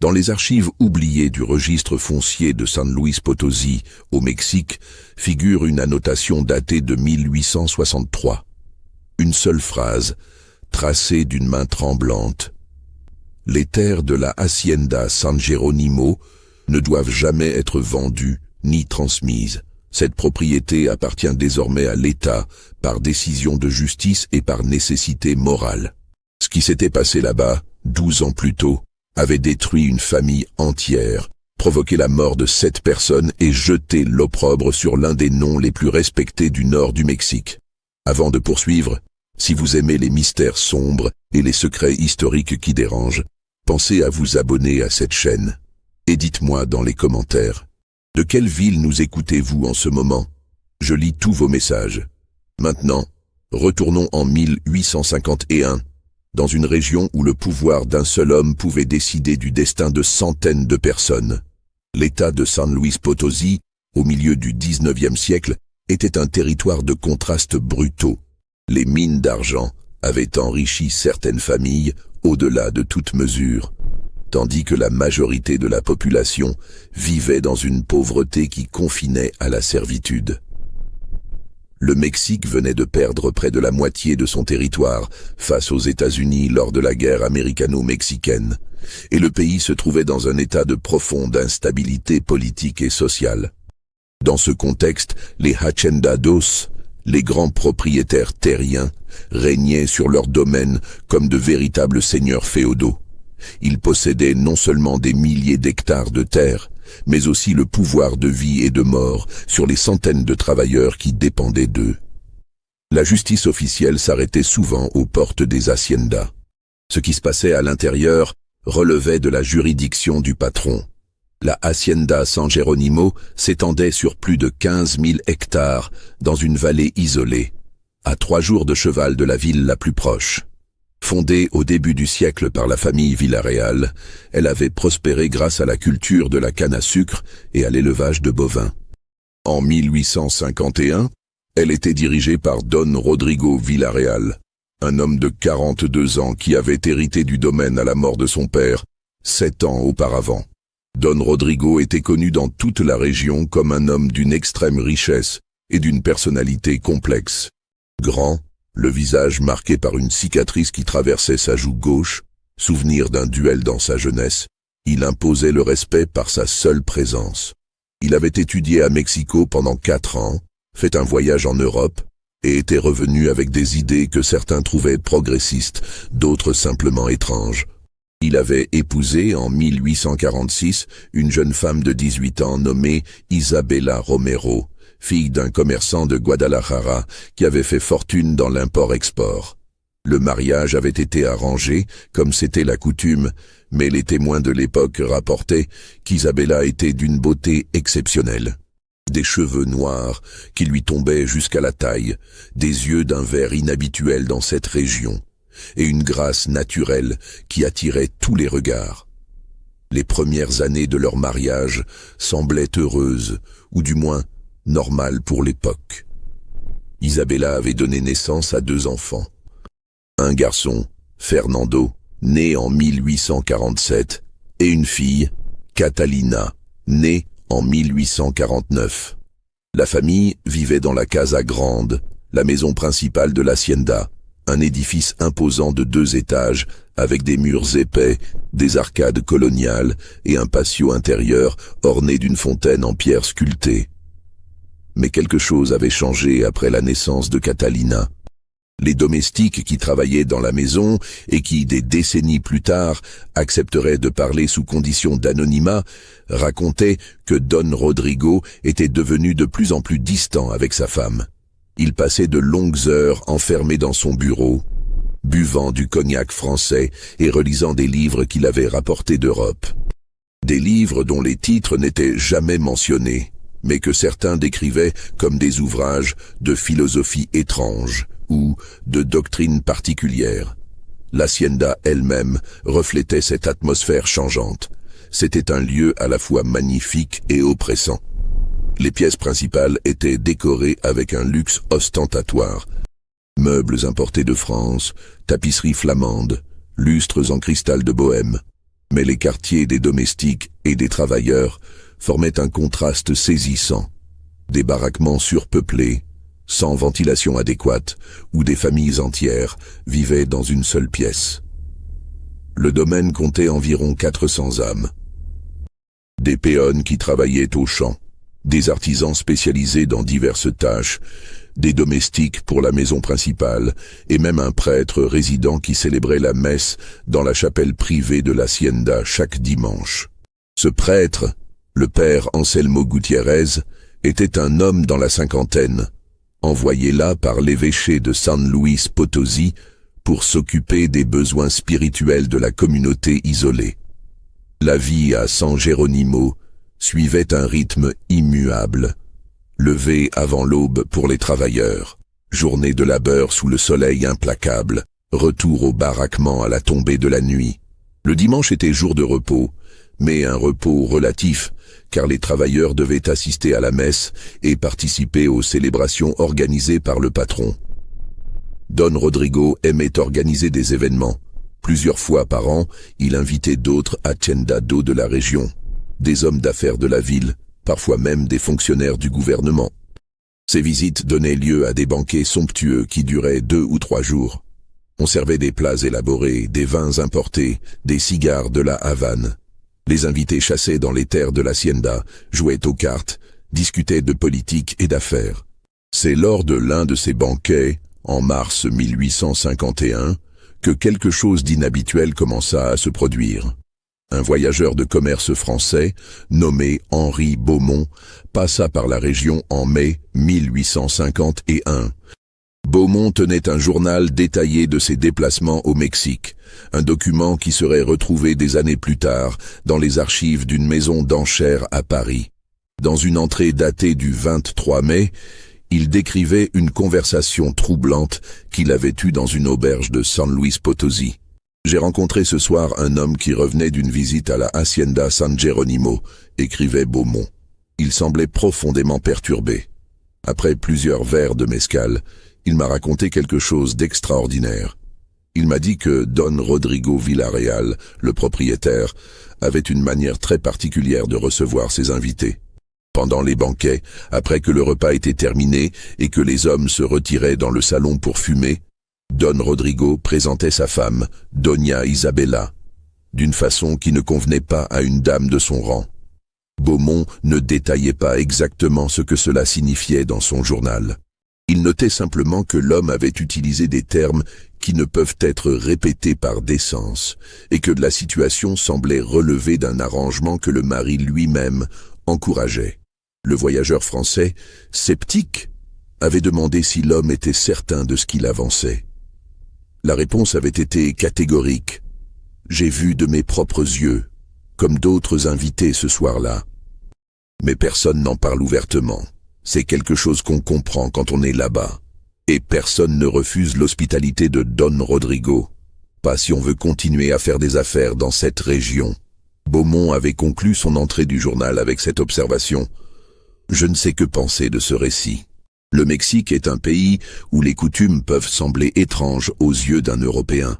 Dans les archives oubliées du registre foncier de San Luis Potosí, au Mexique, figure une annotation datée de 1863. Une seule phrase, tracée d'une main tremblante. Les terres de la Hacienda San Jerónimo ne doivent jamais être vendues ni transmises. Cette propriété appartient désormais à l'État par décision de justice et par nécessité morale. Ce qui s'était passé là-bas, 12 ans plus tôt, avait détruit une famille entière, provoqué la mort de 7 personnes et jeté l'opprobre sur l'un des noms les plus respectés du nord du Mexique. Avant de poursuivre, si vous aimez les mystères sombres et les secrets historiques qui dérangent, pensez à vous abonner à cette chaîne. Et dites-moi dans les commentaires, de quelle ville nous écoutez-vous en ce moment? Je lis tous vos messages. Maintenant, retournons en 1851, dans une région où le pouvoir d'un seul homme pouvait décider du destin de centaines de personnes. L'État de San Luis Potosí, au milieu du 19e siècle, était un territoire de contrastes brutaux. Les mines d'argent avaient enrichi certaines familles au-delà de toute mesure, tandis que la majorité de la population vivait dans une pauvreté qui confinait à la servitude. Le Mexique venait de perdre près de la moitié de son territoire face aux États-Unis lors de la guerre américano-mexicaine, et le pays se trouvait dans un état de profonde instabilité politique et sociale. Dans ce contexte, les hacendados, les grands propriétaires terriens, régnaient sur leurs domaines comme de véritables seigneurs féodaux. Ils possédaient non seulement des milliers d'hectares de terre, mais aussi le pouvoir de vie et de mort sur les centaines de travailleurs qui dépendaient d'eux. La justice officielle s'arrêtait souvent aux portes des haciendas. Ce qui se passait à l'intérieur relevait de la juridiction du patron. La Hacienda San Jerónimo s'étendait sur plus de 15 000 hectares dans une vallée isolée, à 3 jours de cheval de la ville la plus proche. Fondée au début du siècle par la famille Villarreal, elle avait prospéré grâce à la culture de la canne à sucre et à l'élevage de bovins. En 1851, elle était dirigée par Don Rodrigo Villarreal, un homme de 42 ans qui avait hérité du domaine à la mort de son père, 7 ans auparavant. Don Rodrigo était connu dans toute la région comme un homme d'une extrême richesse et d'une personnalité complexe. Grand, le visage marqué par une cicatrice qui traversait sa joue gauche, souvenir d'un duel dans sa jeunesse, il imposait le respect par sa seule présence. Il avait étudié à Mexico pendant 4 ans, fait un voyage en Europe, et était revenu avec des idées que certains trouvaient progressistes, d'autres simplement étranges. Il avait épousé en 1846 une jeune femme de 18 ans nommée Isabela Romero, fille d'un commerçant de Guadalajara qui avait fait fortune dans l'import-export. Le mariage avait été arrangé, comme c'était la coutume, mais les témoins de l'époque rapportaient qu'Isabela était d'une beauté exceptionnelle. Des cheveux noirs qui lui tombaient jusqu'à la taille, des yeux d'un vert inhabituel dans cette région, et une grâce naturelle qui attirait tous les regards. Les premières années de leur mariage semblaient heureuses, ou du moins normales pour l'époque. Isabela avait donné naissance à 2 enfants. Un garçon, Fernando, né en 1847, et une fille, Catalina, née en 1849. La famille vivait dans la Casa Grande, la maison principale de l'Hacienda, un édifice imposant de 2 étages avec des murs épais, des arcades coloniales et un patio intérieur orné d'une fontaine en pierre sculptée. Mais quelque chose avait changé après la naissance de Catalina. Les domestiques qui travaillaient dans la maison et qui, des décennies plus tard, accepteraient de parler sous condition d'anonymat, racontaient que Don Rodrigo était devenu de plus en plus distant avec sa femme. Il passait de longues heures enfermé dans son bureau, buvant du cognac français et relisant des livres qu'il avait rapportés d'Europe. Des livres dont les titres n'étaient jamais mentionnés, mais que certains décrivaient comme des ouvrages de philosophie étrange ou de doctrine particulière. L'Hacienda elle-même reflétait cette atmosphère changeante. C'était un lieu à la fois magnifique et oppressant. Les pièces principales étaient décorées avec un luxe ostentatoire. Meubles importés de France, tapisseries flamandes, lustres en cristal de Bohême. Mais les quartiers des domestiques et des travailleurs formaient un contraste saisissant. Des baraquements surpeuplés, sans ventilation adéquate, où des familles entières vivaient dans une seule pièce. Le domaine comptait environ 400 âmes. Des péonnes qui travaillaient aux champs, des artisans spécialisés dans diverses tâches, des domestiques pour la maison principale, et même un prêtre résident qui célébrait la messe dans la chapelle privée de l'hacienda chaque dimanche. Ce prêtre, le père Anselmo Gutiérrez, était un homme dans la cinquantaine, envoyé là par l'évêché de San Luis Potosí pour s'occuper des besoins spirituels de la communauté isolée. La vie à San Geronimo suivait un rythme immuable. Lever avant l'aube pour les travailleurs, journée de labeur sous le soleil implacable, retour au baraquement à la tombée de la nuit. Le dimanche était jour de repos, mais un repos relatif, car les travailleurs devaient assister à la messe et participer aux célébrations organisées par le patron. Don Rodrigo aimait organiser des événements. Plusieurs fois par an, il invitait d'autres hacendados de la région, des hommes d'affaires de la ville, parfois même des fonctionnaires du gouvernement. Ces visites donnaient lieu à des banquets somptueux qui duraient 2 ou 3 jours. On servait des plats élaborés, des vins importés, des cigares de la Havane. Les invités chassaient dans les terres de l'hacienda, jouaient aux cartes, discutaient de politique et d'affaires. C'est lors de l'un de ces banquets, en mars 1851, que quelque chose d'inhabituel commença à se produire. Un voyageur de commerce français, nommé Henri Beaumont, passa par la région en mai 1851. Beaumont tenait un journal détaillé de ses déplacements au Mexique, un document qui serait retrouvé des années plus tard dans les archives d'une maison d'enchères à Paris. Dans une entrée datée du 23 mai, il décrivait une conversation troublante qu'il avait eue dans une auberge de San Luis Potosí. « J'ai rencontré ce soir un homme qui revenait d'une visite à la Hacienda San Geronimo », écrivait Beaumont. Il semblait profondément perturbé. Après plusieurs verres de mezcal, il m'a raconté quelque chose d'extraordinaire. Il m'a dit que Don Rodrigo Villarreal, le propriétaire, avait une manière très particulière de recevoir ses invités. Pendant les banquets, après que le repas était terminé et que les hommes se retiraient dans le salon pour fumer, Don Rodrigo présentait sa femme, Doña Isabella, d'une façon qui ne convenait pas à une dame de son rang. Beaumont ne détaillait pas exactement ce que cela signifiait dans son journal. Il notait simplement que l'homme avait utilisé des termes qui ne peuvent être répétés par décence et que la situation semblait relever d'un arrangement que le mari lui-même encourageait. Le voyageur français, sceptique, avait demandé si l'homme était certain de ce qu'il avançait. La réponse avait été catégorique. « J'ai vu de mes propres yeux, comme d'autres invités ce soir-là. » Mais personne n'en parle ouvertement. C'est quelque chose qu'on comprend quand on est là-bas. Et personne ne refuse l'hospitalité de Don Rodrigo. Pas si on veut continuer à faire des affaires dans cette région. Beaumont avait conclu son entrée du journal avec cette observation. Je ne sais que penser de ce récit. Le Mexique est un pays où les coutumes peuvent sembler étranges aux yeux d'un Européen.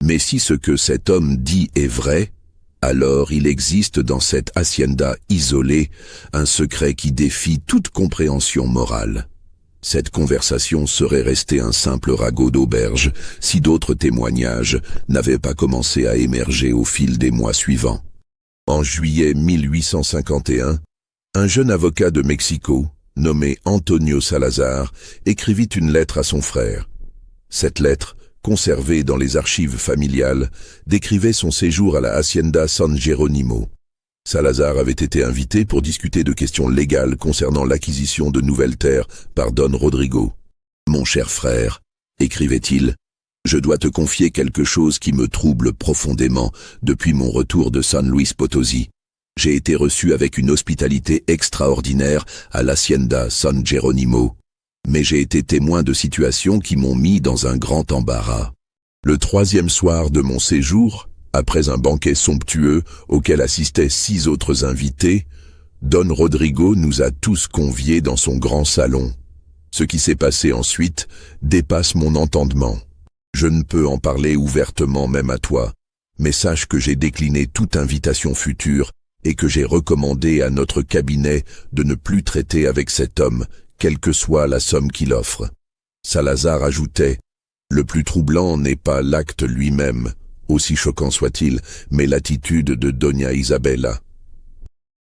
Mais si ce que cet homme dit est vrai, alors il existe dans cette hacienda isolée un secret qui défie toute compréhension morale. Cette conversation serait restée un simple ragot d'auberge si d'autres témoignages n'avaient pas commencé à émerger au fil des mois suivants. En juillet 1851, un jeune avocat de Mexico, nommé Antonio Salazar, écrivit une lettre à son frère. Cette lettre, conservée dans les archives familiales, décrivait son séjour à la Hacienda San Geronimo. Salazar avait été invité pour discuter de questions légales concernant l'acquisition de nouvelles terres par Don Rodrigo. « Mon cher frère, » écrivait-il, « je dois te confier quelque chose qui me trouble profondément depuis mon retour de San Luis Potosí. J'ai été reçu avec une hospitalité extraordinaire à l'Hacienda San Geronimo, mais j'ai été témoin de situations qui m'ont mis dans un grand embarras. Le 3e soir de mon séjour, après un banquet somptueux auquel assistaient 6 autres invités, Don Rodrigo nous a tous conviés dans son grand salon. Ce qui s'est passé ensuite dépasse mon entendement. Je ne peux en parler ouvertement même à toi, Mais sache que j'ai décliné toute invitation future et que j'ai recommandé à notre cabinet de ne plus traiter avec cet homme, quelle que soit la somme qu'il offre. Salazar ajoutait, « Le plus troublant n'est pas l'acte lui-même, aussi choquant soit-il, mais l'attitude de Doña Isabela.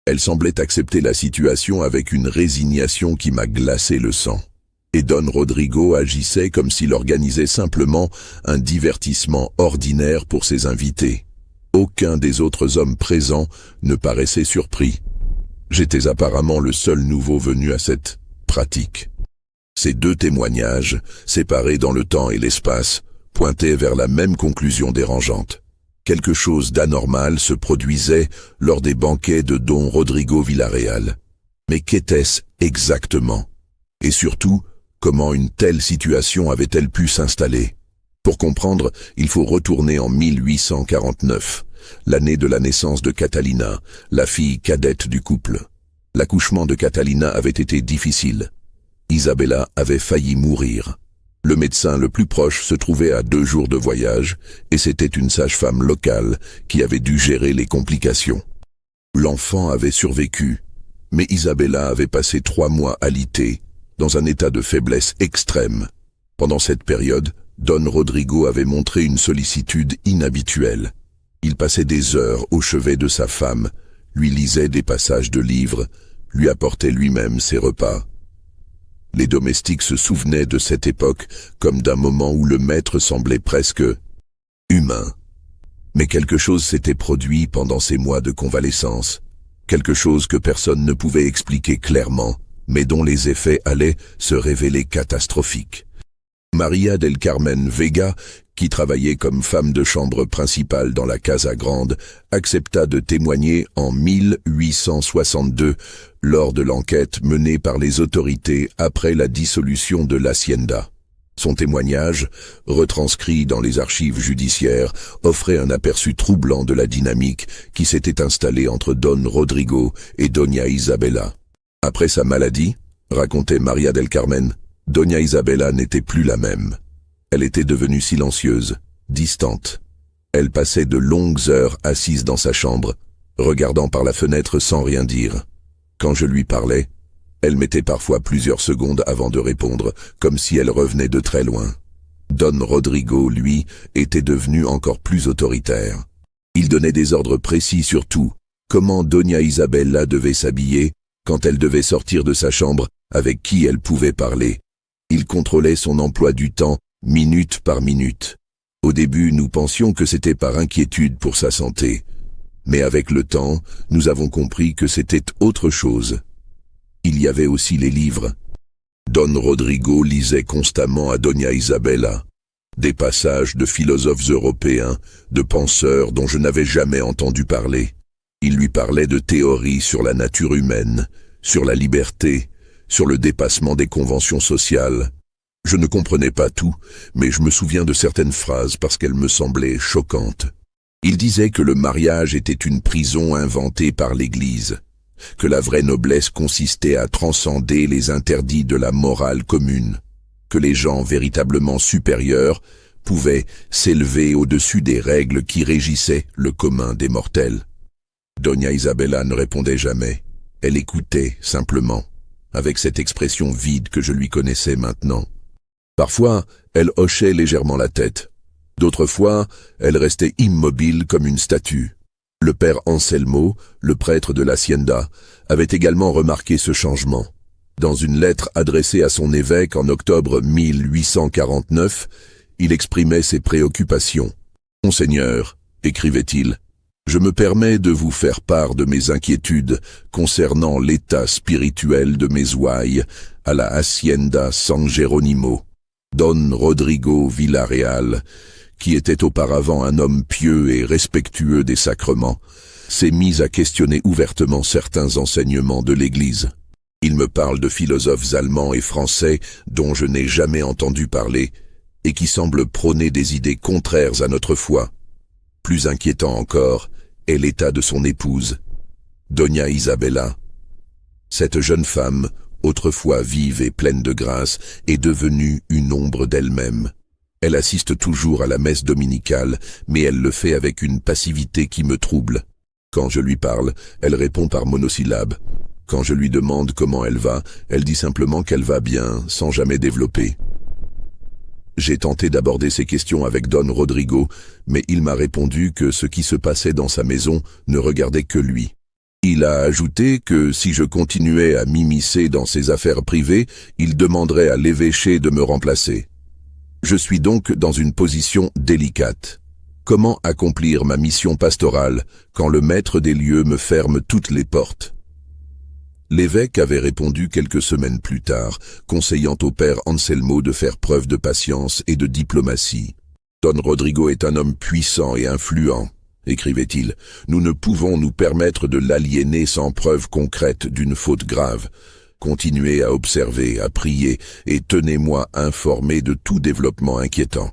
Elle semblait accepter la situation avec une résignation qui m'a glacé le sang. Et Don Rodrigo agissait comme s'il organisait simplement un divertissement ordinaire pour ses invités. Aucun des autres hommes présents ne paraissait surpris. J'étais apparemment le seul nouveau venu à cette pratique. Ces deux témoignages, séparés dans le temps et l'espace, pointaient vers la même conclusion dérangeante. Quelque chose d'anormal se produisait lors des banquets de Don Rodrigo Villarreal. Mais qu'était-ce exactement? Et surtout, comment une telle situation avait-elle pu s'installer? Pour comprendre, il faut retourner en 1849, l'année de la naissance de Catalina, la fille cadette du couple. L'accouchement de Catalina avait été difficile. Isabela avait failli mourir. Le médecin le plus proche se trouvait à 2 jours de voyage, et c'était une sage-femme locale qui avait dû gérer les complications. L'enfant avait survécu, mais Isabela avait passé 3 mois alitée, dans un état de faiblesse extrême. Pendant cette période, Don Rodrigo avait montré une sollicitude inhabituelle. Il passait des heures au chevet de sa femme, lui lisait des passages de livres, lui apportait lui-même ses repas. Les domestiques se souvenaient de cette époque comme d'un moment où le maître semblait presque humain. Mais quelque chose s'était produit pendant ces mois de convalescence, quelque chose que personne ne pouvait expliquer clairement, mais dont les effets allaient se révéler catastrophiques. Maria del Carmen Vega, qui travaillait comme femme de chambre principale dans la Casa Grande, accepta de témoigner en 1862 lors de l'enquête menée par les autorités après la dissolution de l'Hacienda. Son témoignage, retranscrit dans les archives judiciaires, offrait un aperçu troublant de la dynamique qui s'était installée entre Don Rodrigo et Doña Isabela. Après sa maladie, racontait Maria del Carmen, Doña Isabela n'était plus la même. Elle était devenue silencieuse, distante. Elle passait de longues heures assise dans sa chambre, regardant par la fenêtre sans rien dire. Quand je lui parlais, elle mettait parfois plusieurs secondes avant de répondre, comme si elle revenait de très loin. Don Rodrigo, lui, était devenu encore plus autoritaire. Il donnait des ordres précis sur tout, comment Doña Isabela devait s'habiller, quand elle devait sortir de sa chambre, avec qui elle pouvait parler. Il contrôlait son emploi du temps, minute par minute. Au début, nous pensions que c'était par inquiétude pour sa santé. Mais avec le temps, nous avons compris que c'était autre chose. Il y avait aussi les livres. Don Rodrigo lisait constamment à Doña Isabela des passages de philosophes européens, de penseurs dont je n'avais jamais entendu parler. Il lui parlait de théories sur la nature humaine, sur la liberté, sur le dépassement des conventions sociales. Je ne comprenais pas tout, mais je me souviens de certaines phrases parce qu'elles me semblaient choquantes. Il disait que le mariage était une prison inventée par l'Église, que la vraie noblesse consistait à transcender les interdits de la morale commune, que les gens véritablement supérieurs pouvaient s'élever au-dessus des règles qui régissaient le commun des mortels. Doña Isabela ne répondait jamais. Elle écoutait simplement, avec cette expression vide que je lui connaissais maintenant. Parfois, elle hochait légèrement la tête. D'autres fois, elle restait immobile comme une statue. Le père Anselmo, le prêtre de l'Hacienda, avait également remarqué ce changement. Dans une lettre adressée à son évêque en octobre 1849, il exprimait ses préoccupations. « Monseigneur, écrivait-il, je me permets de vous faire part de mes inquiétudes concernant l'état spirituel de mes ouailles à la Hacienda San Jerónimo. Don Rodrigo Villarreal, qui était auparavant un homme pieux et respectueux des sacrements, s'est mis à questionner ouvertement certains enseignements de l'Église. Il me parle de philosophes allemands et français dont je n'ai jamais entendu parler et qui semblent prôner des idées contraires à notre foi. Plus inquiétant encore est l'état de son épouse, Doña Isabela. Cette jeune femme, autrefois vive et pleine de grâce, est devenue une ombre d'elle-même. Elle assiste toujours à la messe dominicale, mais elle le fait avec une passivité qui me trouble. Quand je lui parle, elle répond par monosyllabes. Quand je lui demande comment elle va, elle dit simplement qu'elle va bien, sans jamais développer. J'ai tenté d'aborder ces questions avec Don Rodrigo, mais il m'a répondu que ce qui se passait dans sa maison ne regardait que lui. Il a ajouté que si je continuais à m'immiscer dans ses affaires privées, il demanderait à l'évêché de me remplacer. Je suis donc dans une position délicate. Comment accomplir ma mission pastorale quand le maître des lieux me ferme toutes les portes? L'évêque avait répondu quelques semaines plus tard, conseillant au père Anselmo de faire preuve de patience et de diplomatie. « Don Rodrigo est un homme puissant et influent, » écrivait-il. « Nous ne pouvons nous permettre de l'aliéner sans preuve concrète d'une faute grave. Continuez à observer, à prier, et tenez-moi informé de tout développement inquiétant. »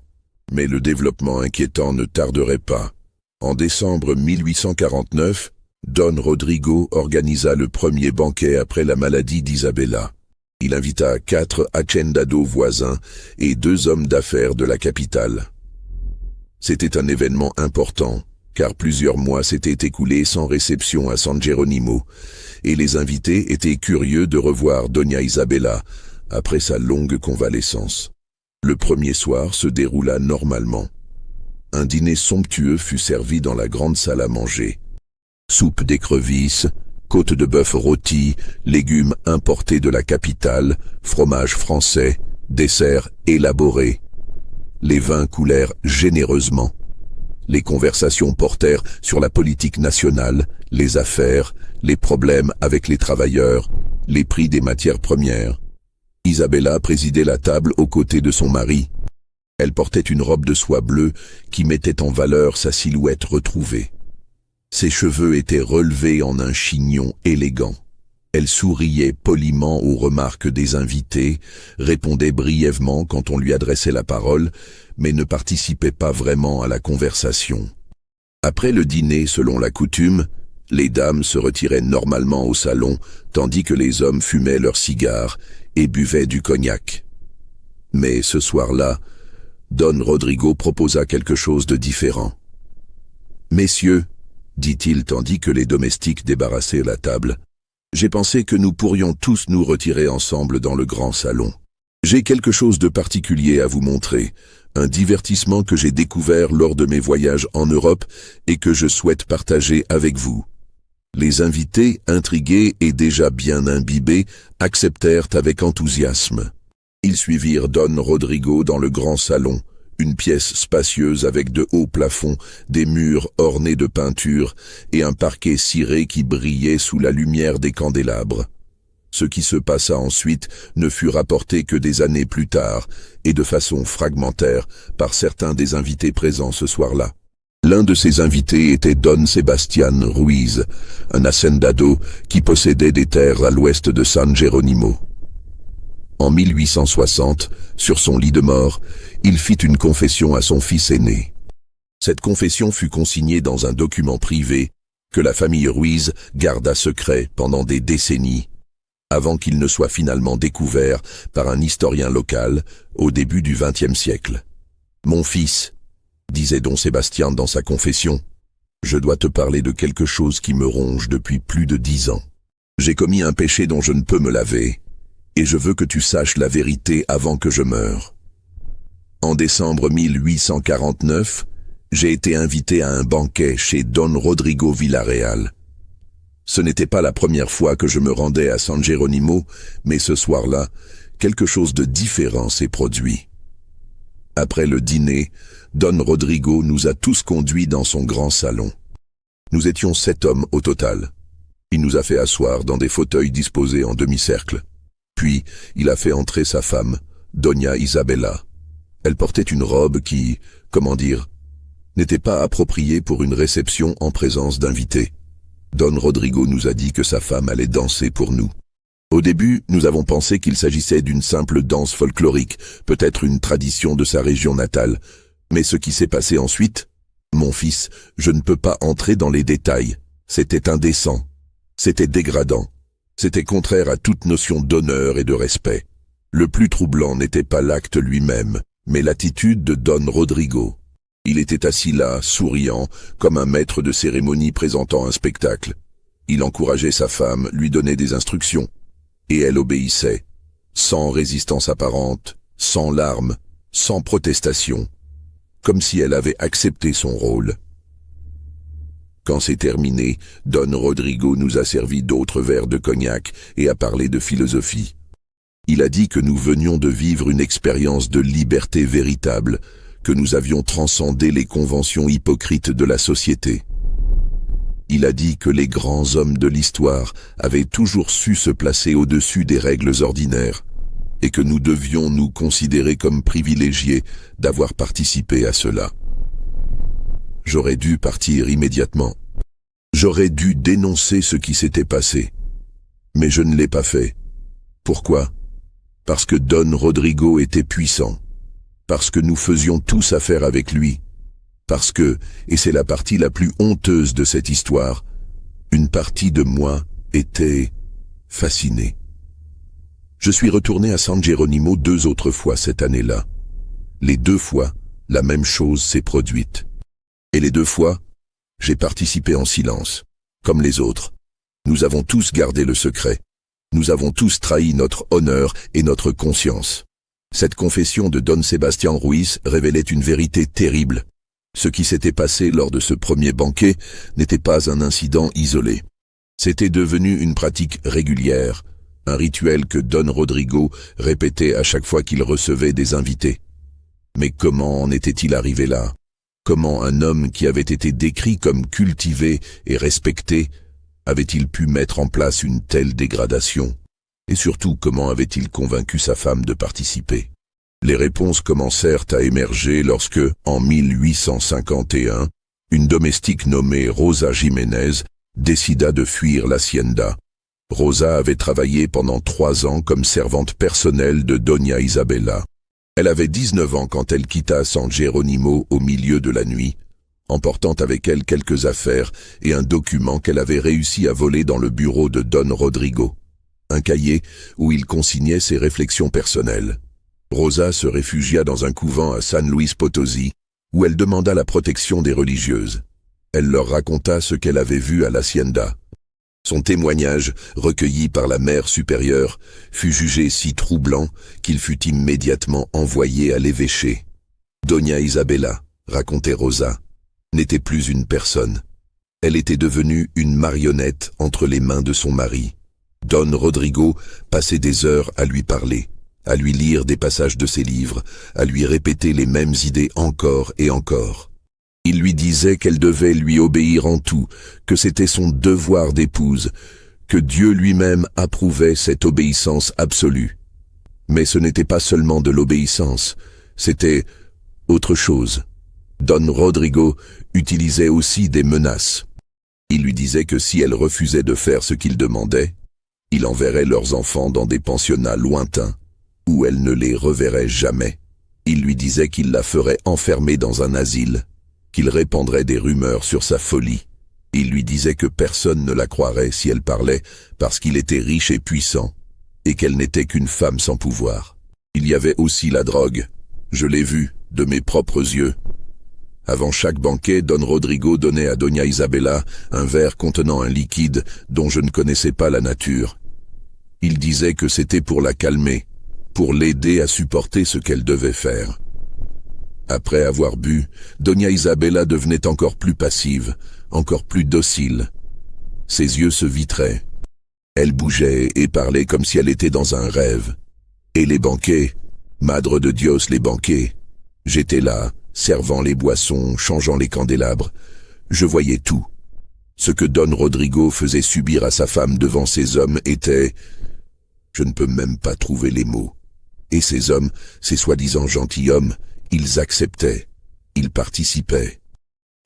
Mais le développement inquiétant ne tarderait pas. En décembre 1849, Don Rodrigo organisa le premier banquet après la maladie d'Isabella. Il invita 4 hacendados voisins et 2 hommes d'affaires de la capitale. C'était un événement important, car plusieurs mois s'étaient écoulés sans réception à San Geronimo, et les invités étaient curieux de revoir Doña Isabella après sa longue convalescence. Le premier soir se déroula normalement. Un dîner somptueux fut servi dans la grande salle à manger. Soupe d'écrevisses, côte de bœuf rôtie, légumes importés de la capitale, fromage français, desserts élaborés. Les vins coulèrent généreusement. Les conversations portèrent sur la politique nationale, les affaires, les problèmes avec les travailleurs, les prix des matières premières. Isabella présidait la table aux côtés de son mari. Elle portait une robe de soie bleue qui mettait en valeur sa silhouette retrouvée. Ses cheveux étaient relevés en un chignon élégant. Elle souriait poliment aux remarques des invités, répondait brièvement quand on lui adressait la parole, mais ne participait pas vraiment à la conversation. Après le dîner, selon la coutume, les dames se retiraient normalement au salon, tandis que les hommes fumaient leurs cigares et buvaient du cognac. Mais ce soir-là, Don Rodrigo proposa quelque chose de différent. « Messieurs, dit-il tandis que les domestiques débarrassaient la table, j'ai pensé que nous pourrions tous nous retirer ensemble dans le grand salon. J'ai quelque chose de particulier à vous montrer, un divertissement que j'ai découvert lors de mes voyages en Europe et que je souhaite partager avec vous. » Les invités, intrigués et déjà bien imbibés, acceptèrent avec enthousiasme. Ils suivirent Don Rodrigo dans le grand salon, une pièce spacieuse avec de hauts plafonds, des murs ornés de peintures et un parquet ciré qui brillait sous la lumière des candélabres. Ce qui se passa ensuite ne fut rapporté que des années plus tard, et de façon fragmentaire, par certains des invités présents ce soir-là. L'un de ces invités était Don Sebastián Ruiz, un hacendado qui possédait des terres à l'ouest de San Geronimo. En 1860, sur son lit de mort, il fit une confession à son fils aîné. Cette confession fut consignée dans un document privé que la famille Ruiz garda secret pendant des décennies, avant qu'il ne soit finalement découvert par un historien local au début du XXe siècle. « Mon fils, » disait Don Sébastien dans sa confession, « je dois te parler de quelque chose qui me ronge depuis plus de 10 ans. J'ai commis un péché dont je ne peux me laver, et je veux que tu saches la vérité avant que je meure. En décembre 1849, j'ai été invité à un banquet chez Don Rodrigo Villarreal. Ce n'était pas la première fois que je me rendais à San Geronimo, mais ce soir-là, quelque chose de différent s'est produit. Après le dîner, Don Rodrigo nous a tous conduits dans son grand salon. Nous étions 7 hommes au total. Il nous a fait asseoir dans des fauteuils disposés en demi-cercle. Puis, il a fait entrer sa femme, Doña Isabella. Elle portait une robe qui, n'était pas appropriée pour une réception en présence d'invités. Don Rodrigo nous a dit que sa femme allait danser pour nous. Au début, nous avons pensé qu'il s'agissait d'une simple danse folklorique, peut-être une tradition de sa région natale. Mais ce qui s'est passé ensuite, mon fils, je ne peux pas entrer dans les détails. C'était indécent. C'était dégradant. C'était contraire à toute notion d'honneur et de respect. Le plus troublant n'était pas l'acte lui-même, Mais l'attitude de Don Rodrigo. Il était assis là, souriant, comme un maître de cérémonie présentant un spectacle. Il encourageait sa femme, lui donnait des instructions. Et elle obéissait, sans résistance apparente, sans larmes, sans protestation, comme si elle avait accepté son rôle. Quand c'est terminé, Don Rodrigo nous a servi d'autres verres de cognac et a parlé de philosophie. Il a dit que nous venions de vivre une expérience de liberté véritable, que nous avions transcendé les conventions hypocrites de la société. Il a dit que les grands hommes de l'histoire avaient toujours su se placer au-dessus des règles ordinaires, et que nous devions nous considérer comme privilégiés d'avoir participé à cela. J'aurais dû partir immédiatement. J'aurais dû dénoncer ce qui s'était passé. Mais je ne l'ai pas fait. Pourquoi? Parce que Don Rodrigo était puissant. Parce que nous faisions tous affaire avec lui. Parce que, et c'est la partie la plus honteuse de cette histoire, une partie de moi était fascinée. Je suis retourné à San Geronimo 2 autres fois cette année-là. Les 2 fois, la même chose s'est produite. Et les 2 fois, j'ai participé en silence, comme les autres. Nous avons tous gardé le secret. Nous avons tous trahi notre honneur et notre conscience. Cette confession de Don Sebastián Ruiz révélait une vérité terrible. Ce qui s'était passé lors de ce premier banquet n'était pas un incident isolé. C'était devenu une pratique régulière, un rituel que Don Rodrigo répétait à chaque fois qu'il recevait des invités. Mais comment en était-il arrivé là? Comment un homme qui avait été décrit comme cultivé et respecté avait-il pu mettre en place une telle dégradation? Et surtout, comment avait-il convaincu sa femme de participer? Les réponses commencèrent à émerger lorsque, en 1851, une domestique nommée Rosa Jiménez décida de fuir l'hacienda. Rosa avait travaillé pendant 3 ans comme servante personnelle de Doña Isabela. Elle avait 19 ans quand elle quitta San Geronimo au milieu de la nuit, emportant avec elle quelques affaires et un document qu'elle avait réussi à voler dans le bureau de Don Rodrigo, un cahier où il consignait ses réflexions personnelles. Rosa se réfugia dans un couvent à San Luis Potosí, où elle demanda la protection des religieuses. Elle leur raconta ce qu'elle avait vu à l'hacienda. Son témoignage, recueilli par la mère supérieure, fut jugé si troublant qu'il fut immédiatement envoyé à l'évêché. Doña Isabela, racontait Rosa, n'était plus une personne. Elle était devenue une marionnette entre les mains de son mari. Don Rodrigo passait des heures à lui parler, à lui lire des passages de ses livres, à lui répéter les mêmes idées encore et encore. Il lui disait qu'elle devait lui obéir en tout, que c'était son devoir d'épouse, que Dieu lui-même approuvait cette obéissance absolue. Mais ce n'était pas seulement de l'obéissance, c'était autre chose. Don Rodrigo utilisait aussi des menaces. Il lui disait que si elle refusait de faire ce qu'il demandait, il enverrait leurs enfants dans des pensionnats lointains, où elle ne les reverrait jamais. Il lui disait qu'il la ferait enfermer dans un asile, qu'il répandrait des rumeurs sur sa folie. Il lui disait que personne ne la croirait si elle parlait parce qu'il était riche et puissant, et qu'elle n'était qu'une femme sans pouvoir. Il y avait aussi la drogue. Je l'ai vu, de mes propres yeux. Avant chaque banquet, Don Rodrigo donnait à Doña Isabela un verre contenant un liquide dont je ne connaissais pas la nature. Il disait que c'était pour la calmer, pour l'aider à supporter ce qu'elle devait faire. Après avoir bu, Doña Isabela devenait encore plus passive, encore plus docile. Ses yeux se vitraient. Elle bougeait et parlait comme si elle était dans un rêve. Et les banquets, Madre de Dios, les banquets. J'étais là, servant les boissons, changeant les candélabres. Je voyais tout. Ce que Don Rodrigo faisait subir à sa femme devant ces hommes était... Je ne peux même pas trouver les mots. Et ces hommes, ces soi-disant gentilshommes, ils acceptaient, ils participaient.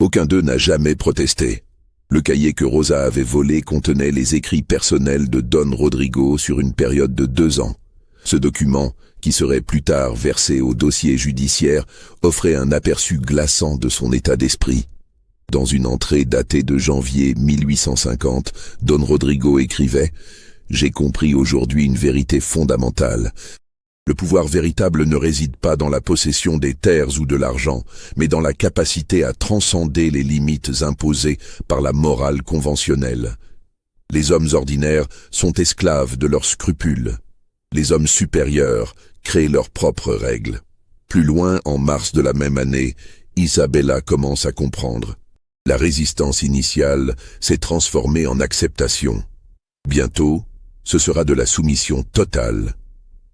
Aucun d'eux n'a jamais protesté. Le cahier que Rosa avait volé contenait les écrits personnels de Don Rodrigo sur une période de 2 ans. Ce document, qui serait plus tard versé au dossier judiciaire, offrait un aperçu glaçant de son état d'esprit. Dans une entrée datée de janvier 1850, Don Rodrigo écrivait « J'ai compris aujourd'hui une vérité fondamentale. Le pouvoir véritable ne réside pas dans la possession des terres ou de l'argent, mais dans la capacité à transcender les limites imposées par la morale conventionnelle. Les hommes ordinaires sont esclaves de leurs scrupules. Les hommes supérieurs créent leurs propres règles. Plus loin, en mars de la même année, Isabella commence à comprendre. La résistance initiale s'est transformée en acceptation. Bientôt, ce sera de la soumission totale.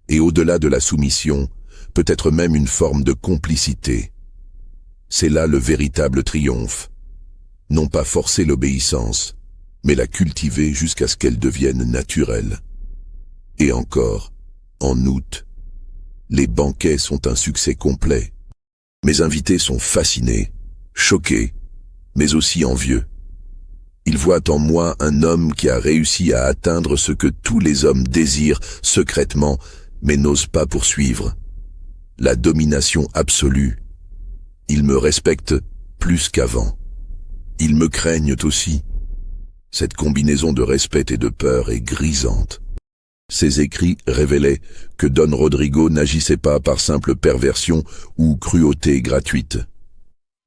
Et au-delà de la soumission, peut-être même une forme de complicité. C'est là le véritable triomphe. Non pas forcer l'obéissance, mais la cultiver jusqu'à ce qu'elle devienne naturelle. Et encore, en août, les banquets sont un succès complet. Mes invités sont fascinés, choqués, mais aussi envieux. Ils voient en moi un homme qui a réussi à atteindre ce que tous les hommes désirent secrètement, mais n'osent pas poursuivre. La domination absolue. Ils me respectent plus qu'avant. Ils me craignent aussi. Cette combinaison de respect et de peur est grisante. Ces écrits révélaient que Don Rodrigo n'agissait pas par simple perversion ou cruauté gratuite.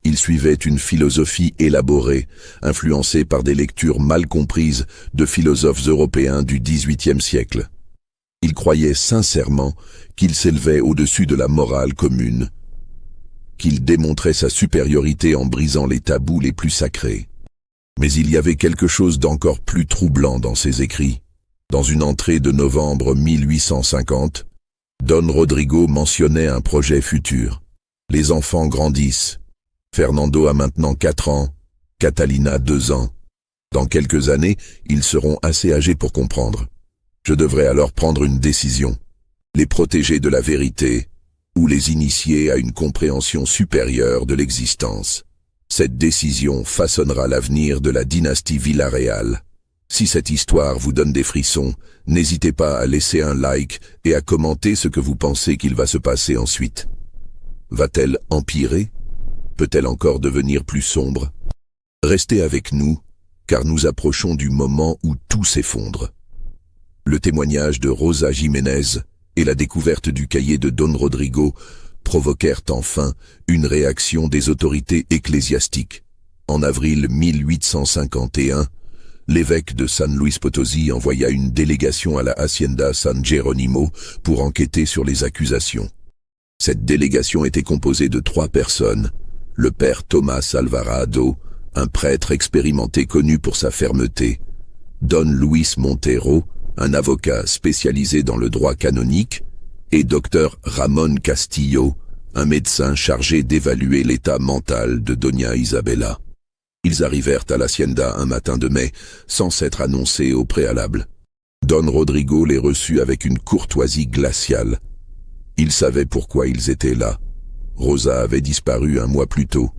Il suivait une philosophie élaborée, influencée par des lectures mal comprises de philosophes européens du XVIIIe siècle. Il croyait sincèrement qu'il s'élevait au-dessus de la morale commune, qu'il démontrait sa supériorité en brisant les tabous les plus sacrés. Mais il y avait quelque chose d'encore plus troublant dans ses écrits. Dans une entrée de novembre 1850, Don Rodrigo mentionnait un projet futur. Les enfants grandissent. Fernando a maintenant 4 ans, Catalina 2 ans. Dans quelques années, ils seront assez âgés pour comprendre. Je devrais alors prendre une décision. Les protéger de la vérité ou les initier à une compréhension supérieure de l'existence. Cette décision façonnera l'avenir de la dynastie Villarreal. Si cette histoire vous donne des frissons, n'hésitez pas à laisser un like et à commenter ce que vous pensez qu'il va se passer ensuite. Va-t-elle empirer? Peut-elle encore devenir plus sombre? Restez avec nous, car nous approchons du moment où tout s'effondre. Le témoignage de Rosa Jiménez et la découverte du cahier de Don Rodrigo provoquèrent enfin une réaction des autorités ecclésiastiques. En avril 1851, l'évêque de San Luis Potosí envoya une délégation à la Hacienda San Jerónimo pour enquêter sur les accusations. Cette délégation était composée de 3 personnes. Le père Tomás Alvarado, un prêtre expérimenté connu pour sa fermeté, Don Luis Montero, un avocat spécialisé dans le droit canonique, et Dr Ramón Castillo, un médecin chargé d'évaluer l'état mental de Doña Isabella. Ils arrivèrent à l'hacienda un matin de mai, sans s'être annoncés au préalable. Don Rodrigo les reçut avec une courtoisie glaciale. Il savait pourquoi ils étaient là. Rosa avait disparu un mois plus tôt,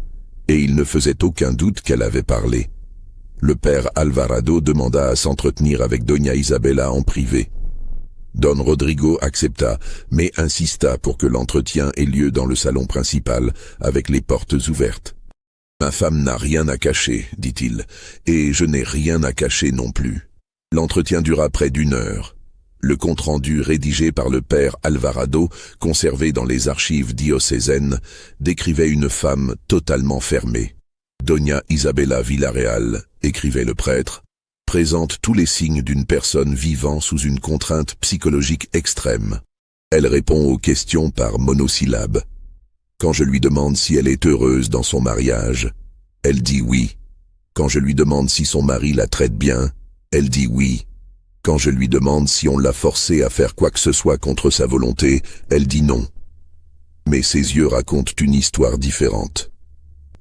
et il ne faisait aucun doute qu'elle avait parlé. Le père Alvarado demanda à s'entretenir avec Doña Isabella en privé. Don Rodrigo accepta, mais insista pour que l'entretien ait lieu dans le salon principal, avec les portes ouvertes. « Ma femme n'a rien à cacher, dit-il, et je n'ai rien à cacher non plus. » L'entretien dura près d'1 heure. Le compte-rendu rédigé par le père Alvarado, conservé dans les archives diocésaines, décrivait une femme totalement fermée. Doña Isabella Villarreal, écrivait le prêtre, présente tous les signes d'une personne vivant sous une contrainte psychologique extrême. Elle répond aux questions par monosyllabes. Quand je lui demande si elle est heureuse dans son mariage, elle dit oui. Quand je lui demande si son mari la traite bien, elle dit oui. Quand je lui demande si on l'a forcée à faire quoi que ce soit contre sa volonté, elle dit non. Mais ses yeux racontent une histoire différente.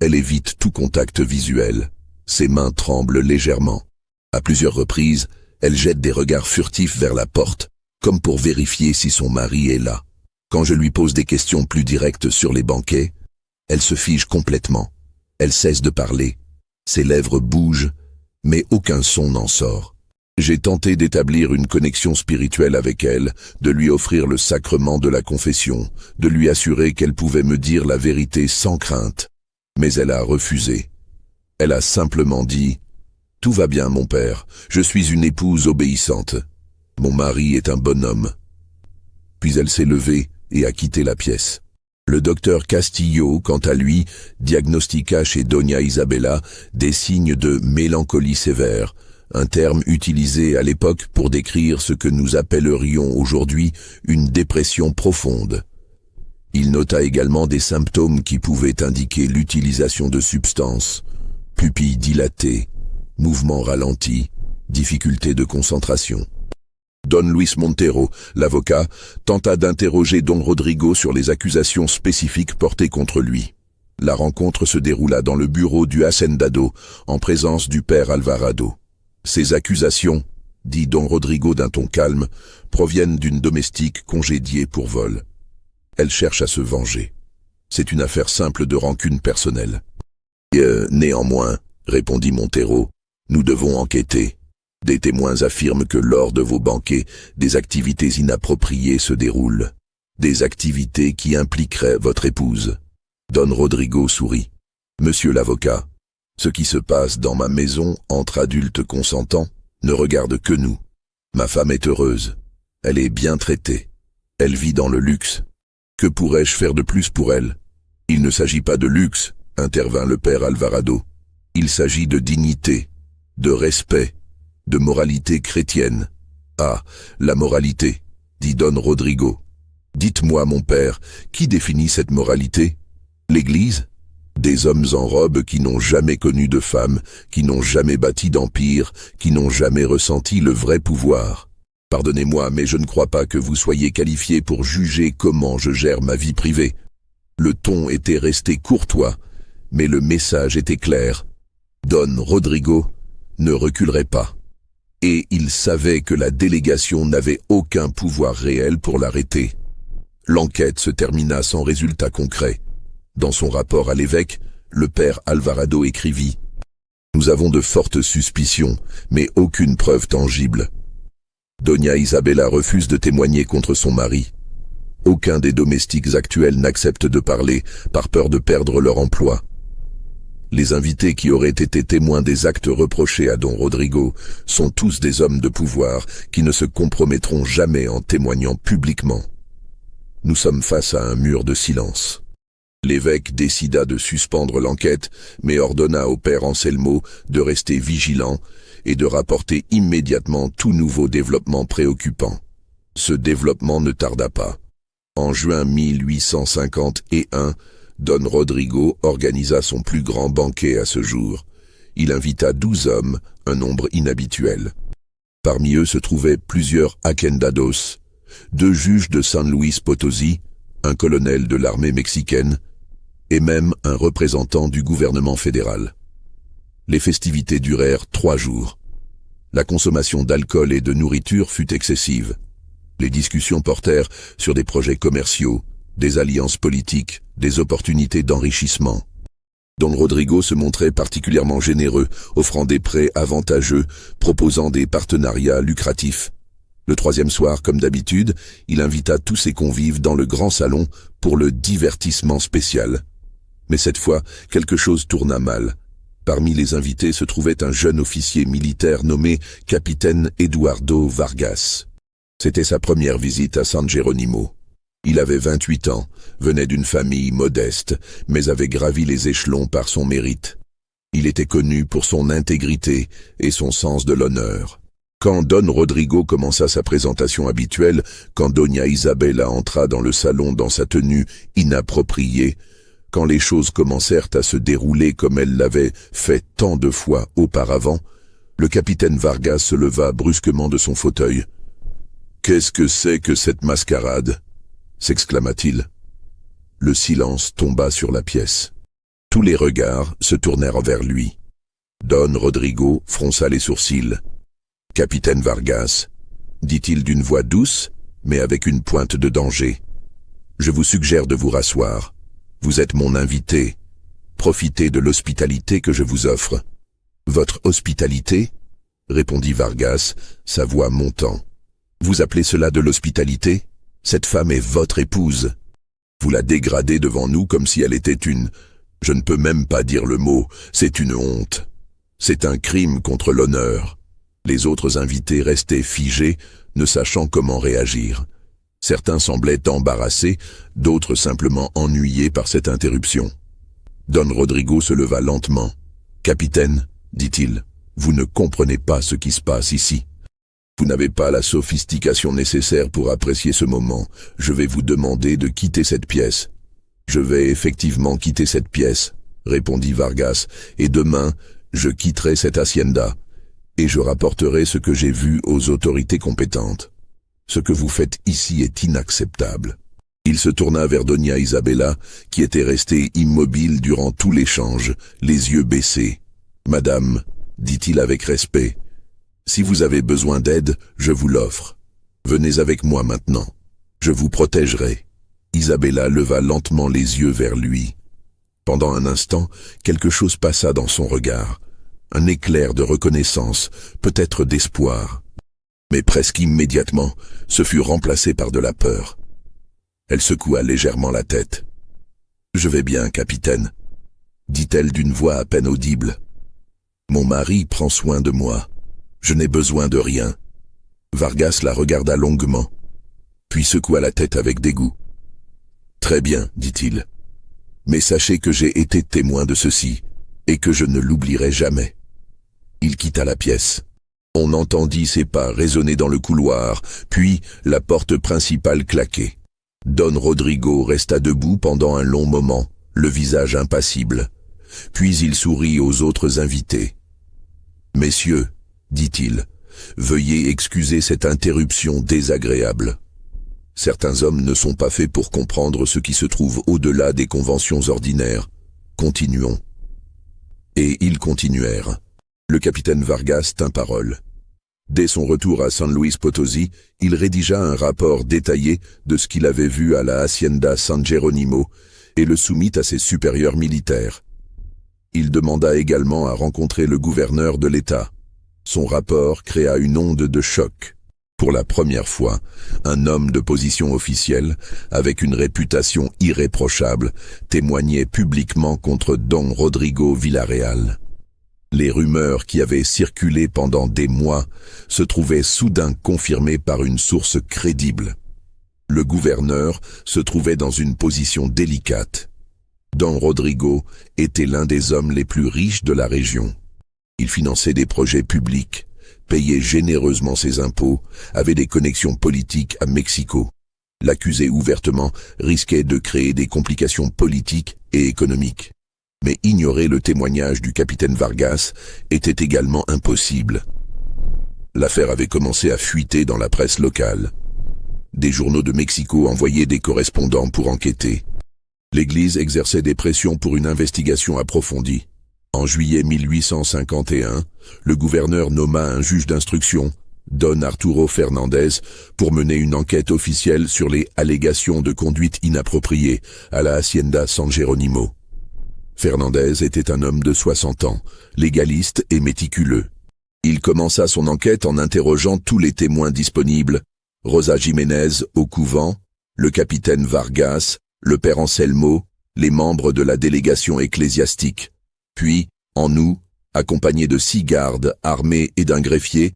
Elle évite tout contact visuel. Ses mains tremblent légèrement. À plusieurs reprises, elle jette des regards furtifs vers la porte, comme pour vérifier si son mari est là. Quand je lui pose des questions plus directes sur les banquets, elle se fige complètement. Elle cesse de parler. Ses lèvres bougent, mais aucun son n'en sort. J'ai tenté d'établir une connexion spirituelle avec elle, de lui offrir le sacrement de la confession, de lui assurer qu'elle pouvait me dire la vérité sans crainte. Mais elle a refusé. Elle a simplement dit « Tout va bien, mon père, je suis une épouse obéissante. Mon mari est un bonhomme. » puis elle s'est levée et a quitté la pièce. Le docteur Castillo, quant à lui, diagnostiqua chez Doña Isabella des signes de mélancolie sévère, un terme utilisé à l'époque pour décrire ce que nous appellerions aujourd'hui une dépression profonde. Il nota également des symptômes qui pouvaient indiquer l'utilisation de substances, pupilles dilatées, mouvements ralentis, difficultés de concentration. Don Luis Montero, l'avocat, tenta d'interroger Don Rodrigo sur les accusations spécifiques portées contre lui. La rencontre se déroula dans le bureau du hacendado, en présence du père Alvarado. Ces accusations, dit Don Rodrigo d'un ton calme, proviennent d'une domestique congédiée pour vol. Elle cherche à se venger. C'est une affaire simple de rancune personnelle. Néanmoins, répondit Montero, nous devons enquêter. Des témoins affirment que lors de vos banquets, des activités inappropriées se déroulent. Des activités qui impliqueraient votre épouse. Don Rodrigo sourit. Monsieur l'avocat, ce qui se passe dans ma maison entre adultes consentants ne regarde que nous. Ma femme est heureuse. Elle est bien traitée. Elle vit dans le luxe. Que pourrais-je faire de plus pour elle? Il ne s'agit pas de luxe, intervint le père Alvarado. Il s'agit de dignité, de respect, de moralité chrétienne. Ah, la moralité, dit Don Rodrigo. Dites-moi, mon père, qui définit cette moralité? L'Église? Des hommes en robe qui n'ont jamais connu de femme, qui n'ont jamais bâti d'empire, qui n'ont jamais ressenti le vrai pouvoir. Pardonnez-moi, mais je ne crois pas que vous soyez qualifié pour juger comment je gère ma vie privée. Le ton était resté courtois, mais le message était clair. Don Rodrigo ne reculerait pas. Et il savait que la délégation n'avait aucun pouvoir réel pour l'arrêter. L'enquête se termina sans résultat concret. Dans son rapport à l'évêque, le père Alvarado écrivit « Nous avons de fortes suspicions, mais aucune preuve tangible. Doña Isabella refuse de témoigner contre son mari. Aucun des domestiques actuels n'accepte de parler par peur de perdre leur emploi. Les invités qui auraient été témoins des actes reprochés à Don Rodrigo sont tous des hommes de pouvoir qui ne se compromettront jamais en témoignant publiquement. Nous sommes face à un mur de silence. » L'évêque décida de suspendre l'enquête, mais ordonna au père Anselmo de rester vigilant et de rapporter immédiatement tout nouveau développement préoccupant. Ce développement ne tarda pas. En juin 1851, Don Rodrigo organisa son plus grand banquet à ce jour. Il invita 12 hommes, un nombre inhabituel. Parmi eux se trouvaient plusieurs hacendados, 2 juges de San Luis Potosí, un colonel de l'armée mexicaine, et même un représentant du gouvernement fédéral. Les festivités durèrent 3 jours. La consommation d'alcool et de nourriture fut excessive. Les discussions portèrent sur des projets commerciaux, des alliances politiques, des opportunités d'enrichissement. Don Rodrigo se montrait particulièrement généreux, offrant des prêts avantageux, proposant des partenariats lucratifs. Le 3e soir, comme d'habitude, il invita tous ses convives dans le grand salon pour le divertissement spécial. Mais cette fois, quelque chose tourna mal. Parmi les invités se trouvait un jeune officier militaire nommé Capitaine Eduardo Vargas. C'était sa première visite à San Jerónimo. Il avait 28 ans, venait d'une famille modeste, mais avait gravi les échelons par son mérite. Il était connu pour son intégrité et son sens de l'honneur. Quand Don Rodrigo commença sa présentation habituelle, quand Doña Isabella entra dans le salon dans sa tenue inappropriée, quand les choses commencèrent à se dérouler comme elle l'avait fait tant de fois auparavant, le capitaine Vargas se leva brusquement de son fauteuil. « Qu'est-ce que c'est que cette mascarade ?» s'exclama-t-il. Le silence tomba sur la pièce. Tous les regards se tournèrent vers lui. Don Rodrigo fronça les sourcils. « Capitaine Vargas, dit-il d'une voix douce, mais avec une pointe de danger, je vous suggère de vous rasseoir. Vous êtes mon invité. Profitez de l'hospitalité que je vous offre. » « Votre hospitalité ?» répondit Vargas, sa voix montant. « Vous appelez cela de l'hospitalité ? Cette femme est votre épouse. Vous la dégradez devant nous comme si elle était une... Je ne peux même pas dire le mot, c'est une honte. C'est un crime contre l'honneur. » Les autres invités restaient figés, ne sachant comment réagir. Certains semblaient embarrassés, d'autres simplement ennuyés par cette interruption. Don Rodrigo se leva lentement. « Capitaine, dit-il, vous ne comprenez pas ce qui se passe ici. Vous n'avez pas la sophistication nécessaire pour apprécier ce moment. Je vais vous demander de quitter cette pièce. »« Je vais effectivement quitter cette pièce, » répondit Vargas, « et demain, je quitterai cette hacienda, et je rapporterai ce que j'ai vu aux autorités compétentes. Ce que vous faites ici est inacceptable. » Il se tourna vers Doña Isabella, qui était restée immobile durant tout l'échange, les yeux baissés. « Madame, dit-il avec respect, si vous avez besoin d'aide, je vous l'offre. Venez avec moi maintenant. Je vous protégerai. » Isabella leva lentement les yeux vers lui. Pendant un instant, quelque chose passa dans son regard. Un éclair de reconnaissance, peut-être d'espoir. Mais presque immédiatement, ce fut remplacé par de la peur. Elle secoua légèrement la tête. « Je vais bien, capitaine, » dit-elle d'une voix à peine audible. « Mon mari prend soin de moi. Je n'ai besoin de rien. » Vargas la regarda longuement, puis secoua la tête avec dégoût. « Très bien, dit-il. Mais sachez que j'ai été témoin de ceci, et que je ne l'oublierai jamais. » Il quitta la pièce. On entendit ses pas résonner dans le couloir, puis la porte principale claquer. Don Rodrigo resta debout pendant un long moment, le visage impassible. Puis il sourit aux autres invités. « Messieurs, dit-il, veuillez excuser cette interruption désagréable. Certains hommes ne sont pas faits pour comprendre ce qui se trouve au-delà des conventions ordinaires. Continuons. » Et ils continuèrent. Le capitaine Vargas tint parole. Dès son retour à San Luis Potosí, il rédigea un rapport détaillé de ce qu'il avait vu à la hacienda San Jerónimo et le soumit à ses supérieurs militaires. Il demanda également à rencontrer le gouverneur de l'État. Son rapport créa une onde de choc. Pour la première fois, un homme de position officielle, avec une réputation irréprochable, témoignait publiquement contre Don Rodrigo Villarreal. Les rumeurs qui avaient circulé pendant des mois se trouvaient soudain confirmées par une source crédible. Le gouverneur se trouvait dans une position délicate. Don Rodrigo était l'un des hommes les plus riches de la région. Il finançait des projets publics, payait généreusement ses impôts, avait des connexions politiques à Mexico. L'accuser ouvertement risquait de créer des complications politiques et économiques. Mais ignorer le témoignage du capitaine Vargas était également impossible. L'affaire avait commencé à fuiter dans la presse locale. Des journaux de Mexico envoyaient des correspondants pour enquêter. L'Église exerçait des pressions pour une investigation approfondie. En juillet 1851, le gouverneur nomma un juge d'instruction, Don Arturo Fernandez, pour mener une enquête officielle sur les allégations de conduite inappropriée à la hacienda San Jerónimo. Fernandez était un homme de 60 ans, légaliste et méticuleux. Il commença son enquête en interrogeant tous les témoins disponibles, Rosa Jiménez au couvent, le capitaine Vargas, le père Anselmo, les membres de la délégation ecclésiastique. Puis, en août, accompagné de 6 gardes armés et d'un greffier,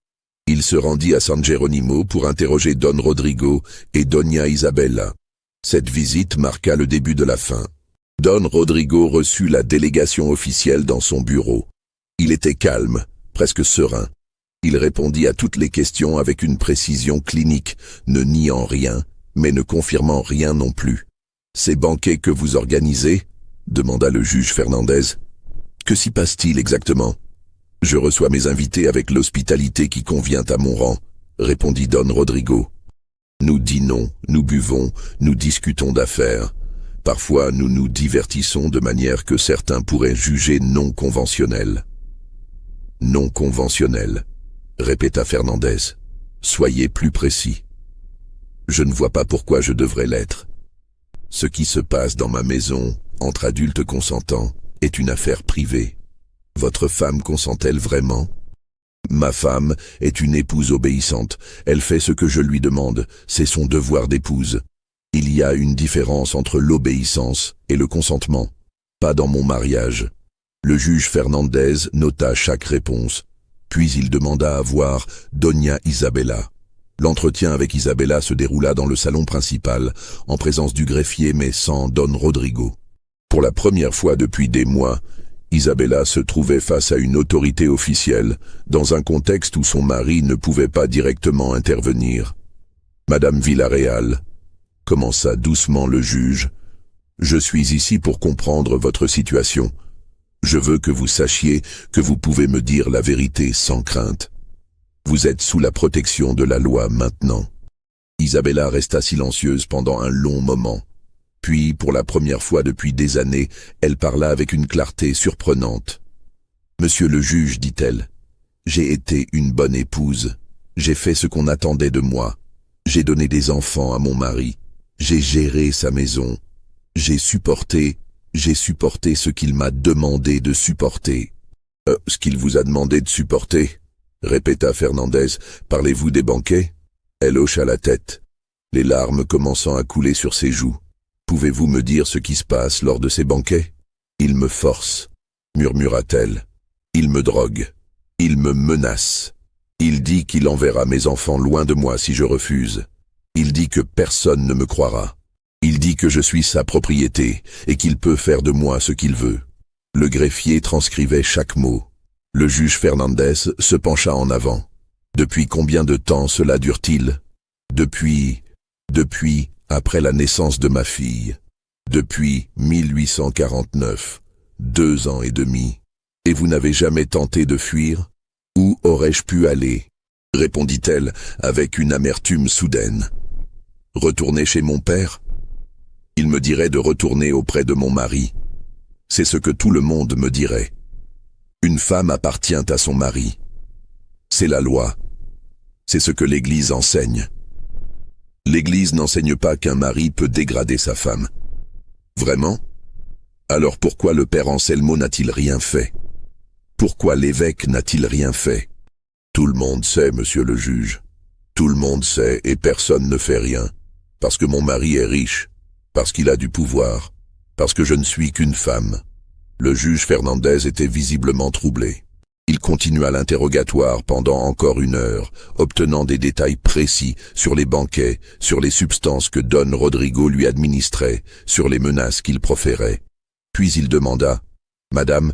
il se rendit à San Jerónimo pour interroger Don Rodrigo et Doña Isabella. Cette visite marqua le début de la fin. Don Rodrigo reçut la délégation officielle dans son bureau. Il était calme, presque serein. Il répondit à toutes les questions avec une précision clinique, ne niant rien, mais ne confirmant rien non plus. « Ces banquets que vous organisez ?» demanda le juge Fernandez. « Que s'y passe-t-il exactement ?»« Je reçois mes invités avec l'hospitalité qui convient à mon rang », répondit Don Rodrigo. « Nous dînons, nous buvons, nous discutons d'affaires. Parfois, nous nous divertissons de manière que certains pourraient juger non conventionnelle. »« Non conventionnelle », répéta Fernandez. « Soyez plus précis. »« Je ne vois pas pourquoi je devrais l'être. Ce qui se passe dans ma maison, entre adultes consentants, est une affaire privée. Votre femme consent-elle vraiment ? Ma femme est une épouse obéissante. Elle fait ce que je lui demande. C'est son devoir d'épouse. Il y a une différence entre l'obéissance et le consentement. Pas dans mon mariage. » Le juge Fernandez nota chaque réponse. Puis il demanda à voir Doña Isabella. L'entretien avec Isabella se déroula dans le salon principal, en présence du greffier mais sans Don Rodrigo. Pour la première fois depuis des mois, Isabella se trouvait face à une autorité officielle, dans un contexte où son mari ne pouvait pas directement intervenir. « Madame Villarreal », commença doucement le juge, « je suis ici pour comprendre votre situation. Je veux que vous sachiez que vous pouvez me dire la vérité sans crainte. Vous êtes sous la protection de la loi maintenant. » Isabella resta silencieuse pendant un long moment. Puis, pour la première fois depuis des années, elle parla avec une clarté surprenante. « Monsieur le juge, dit-elle, j'ai été une bonne épouse. J'ai fait ce qu'on attendait de moi. J'ai donné des enfants à mon mari. J'ai géré sa maison. J'ai supporté ce qu'il m'a demandé de supporter. »« Ce qu'il vous a demandé de supporter ?» répéta Fernandez. « Parlez-vous des banquets ?» Elle hocha la tête, les larmes commençant à couler sur ses joues. « Pouvez-vous me dire ce qui se passe lors de ces banquets ?»« Il me force, » murmura-t-elle. « Il me drogue. Il me menace. Il dit qu'il enverra mes enfants loin de moi si je refuse. Il dit que personne ne me croira. Il dit que je suis sa propriété et qu'il peut faire de moi ce qu'il veut. » Le greffier transcrivait chaque mot. Le juge Fernandez se pencha en avant. « Depuis combien de temps cela dure-t-il ?»« Depuis après la naissance de ma fille. Depuis 1849, 2 ans et demi. Et vous n'avez jamais tenté de fuir ? Où aurais-je pu aller ?» répondit-elle avec une amertume soudaine. « Retourner chez mon père ? Il me dirait de retourner auprès de mon mari. C'est ce que tout le monde me dirait. Une femme appartient à son mari. C'est la loi. C'est ce que l'Église enseigne. L'Église n'enseigne pas qu'un mari peut dégrader sa femme. Vraiment ? Alors pourquoi le père Anselmo n'a-t-il rien fait ? Pourquoi l'évêque n'a-t-il rien fait ? Tout le monde sait, monsieur le juge. Tout le monde sait et personne ne fait rien. Parce que mon mari est riche. Parce qu'il a du pouvoir. Parce que je ne suis qu'une femme. » Le juge Fernandez était visiblement troublé. Il continua l'interrogatoire pendant encore 1 heure, obtenant des détails précis sur les banquets, sur les substances que Don Rodrigo lui administrait, sur les menaces qu'il proférait. Puis il demanda, « Madame,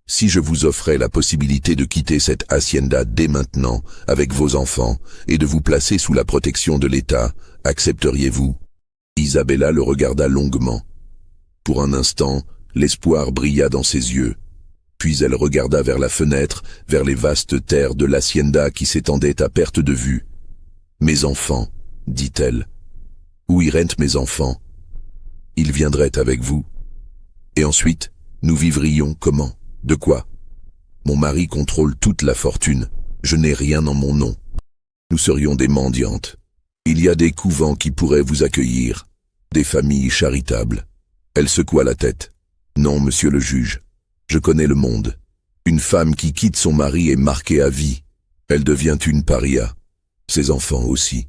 si je vous offrais la possibilité de quitter cette hacienda dès maintenant, avec vos enfants, et de vous placer sous la protection de l'État, accepteriez-vous » Isabella le regarda longuement. Pour un instant, l'espoir brilla dans ses yeux. Puis elle regarda vers la fenêtre, vers les vastes terres de l'hacienda qui s'étendaient à perte de vue. « Mes enfants, dit-elle. Où iraient mes enfants ? Ils viendraient avec vous. Et ensuite, nous vivrions comment ? De quoi ? Mon mari contrôle toute la fortune. Je n'ai rien en mon nom. Nous serions des mendiantes. Il y a des couvents qui pourraient vous accueillir, des familles charitables. » Elle secoua la tête. « Non, monsieur le juge. Je connais le monde. Une femme qui quitte son mari est marquée à vie. Elle devient une paria. Ses enfants aussi.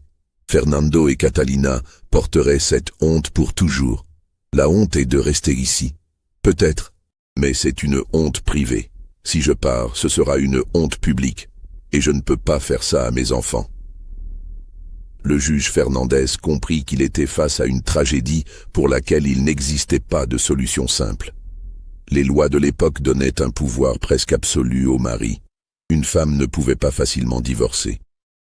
Fernando et Catalina porteraient cette honte pour toujours. La honte est de rester ici. Peut-être, mais c'est une honte privée. Si je pars, ce sera une honte publique. Et je ne peux pas faire ça à mes enfants. » Le juge Fernandez comprit qu'il était face à une tragédie pour laquelle il n'existait pas de solution simple. Les lois de l'époque donnaient un pouvoir presque absolu au mari. Une femme ne pouvait pas facilement divorcer.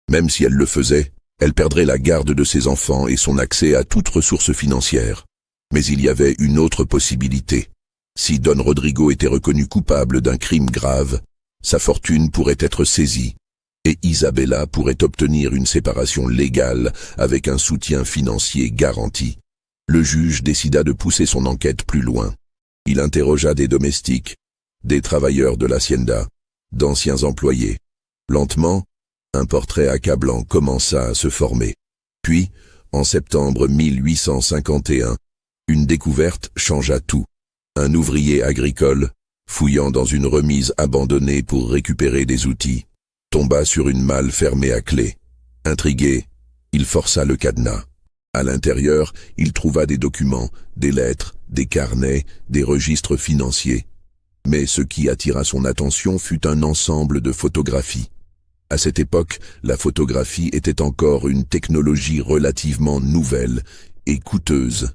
Même si elle le faisait, elle perdrait la garde de ses enfants et son accès à toute ressource financière. Mais il y avait une autre possibilité. Si Don Rodrigo était reconnu coupable d'un crime grave, sa fortune pourrait être saisie, et Isabella pourrait obtenir une séparation légale avec un soutien financier garanti. Le juge décida de pousser son enquête plus loin. Il interrogea des domestiques, des travailleurs de l'hacienda, d'anciens employés. Lentement, un portrait accablant commença à se former. Puis, en septembre 1851, une découverte changea tout. Un ouvrier agricole, fouillant dans une remise abandonnée pour récupérer des outils, tomba sur une malle fermée à clé. Intrigué, il força le cadenas. À l'intérieur, il trouva des documents, des lettres, des carnets, des registres financiers. Mais ce qui attira son attention fut un ensemble de photographies. À cette époque, la photographie était encore une technologie relativement nouvelle et coûteuse.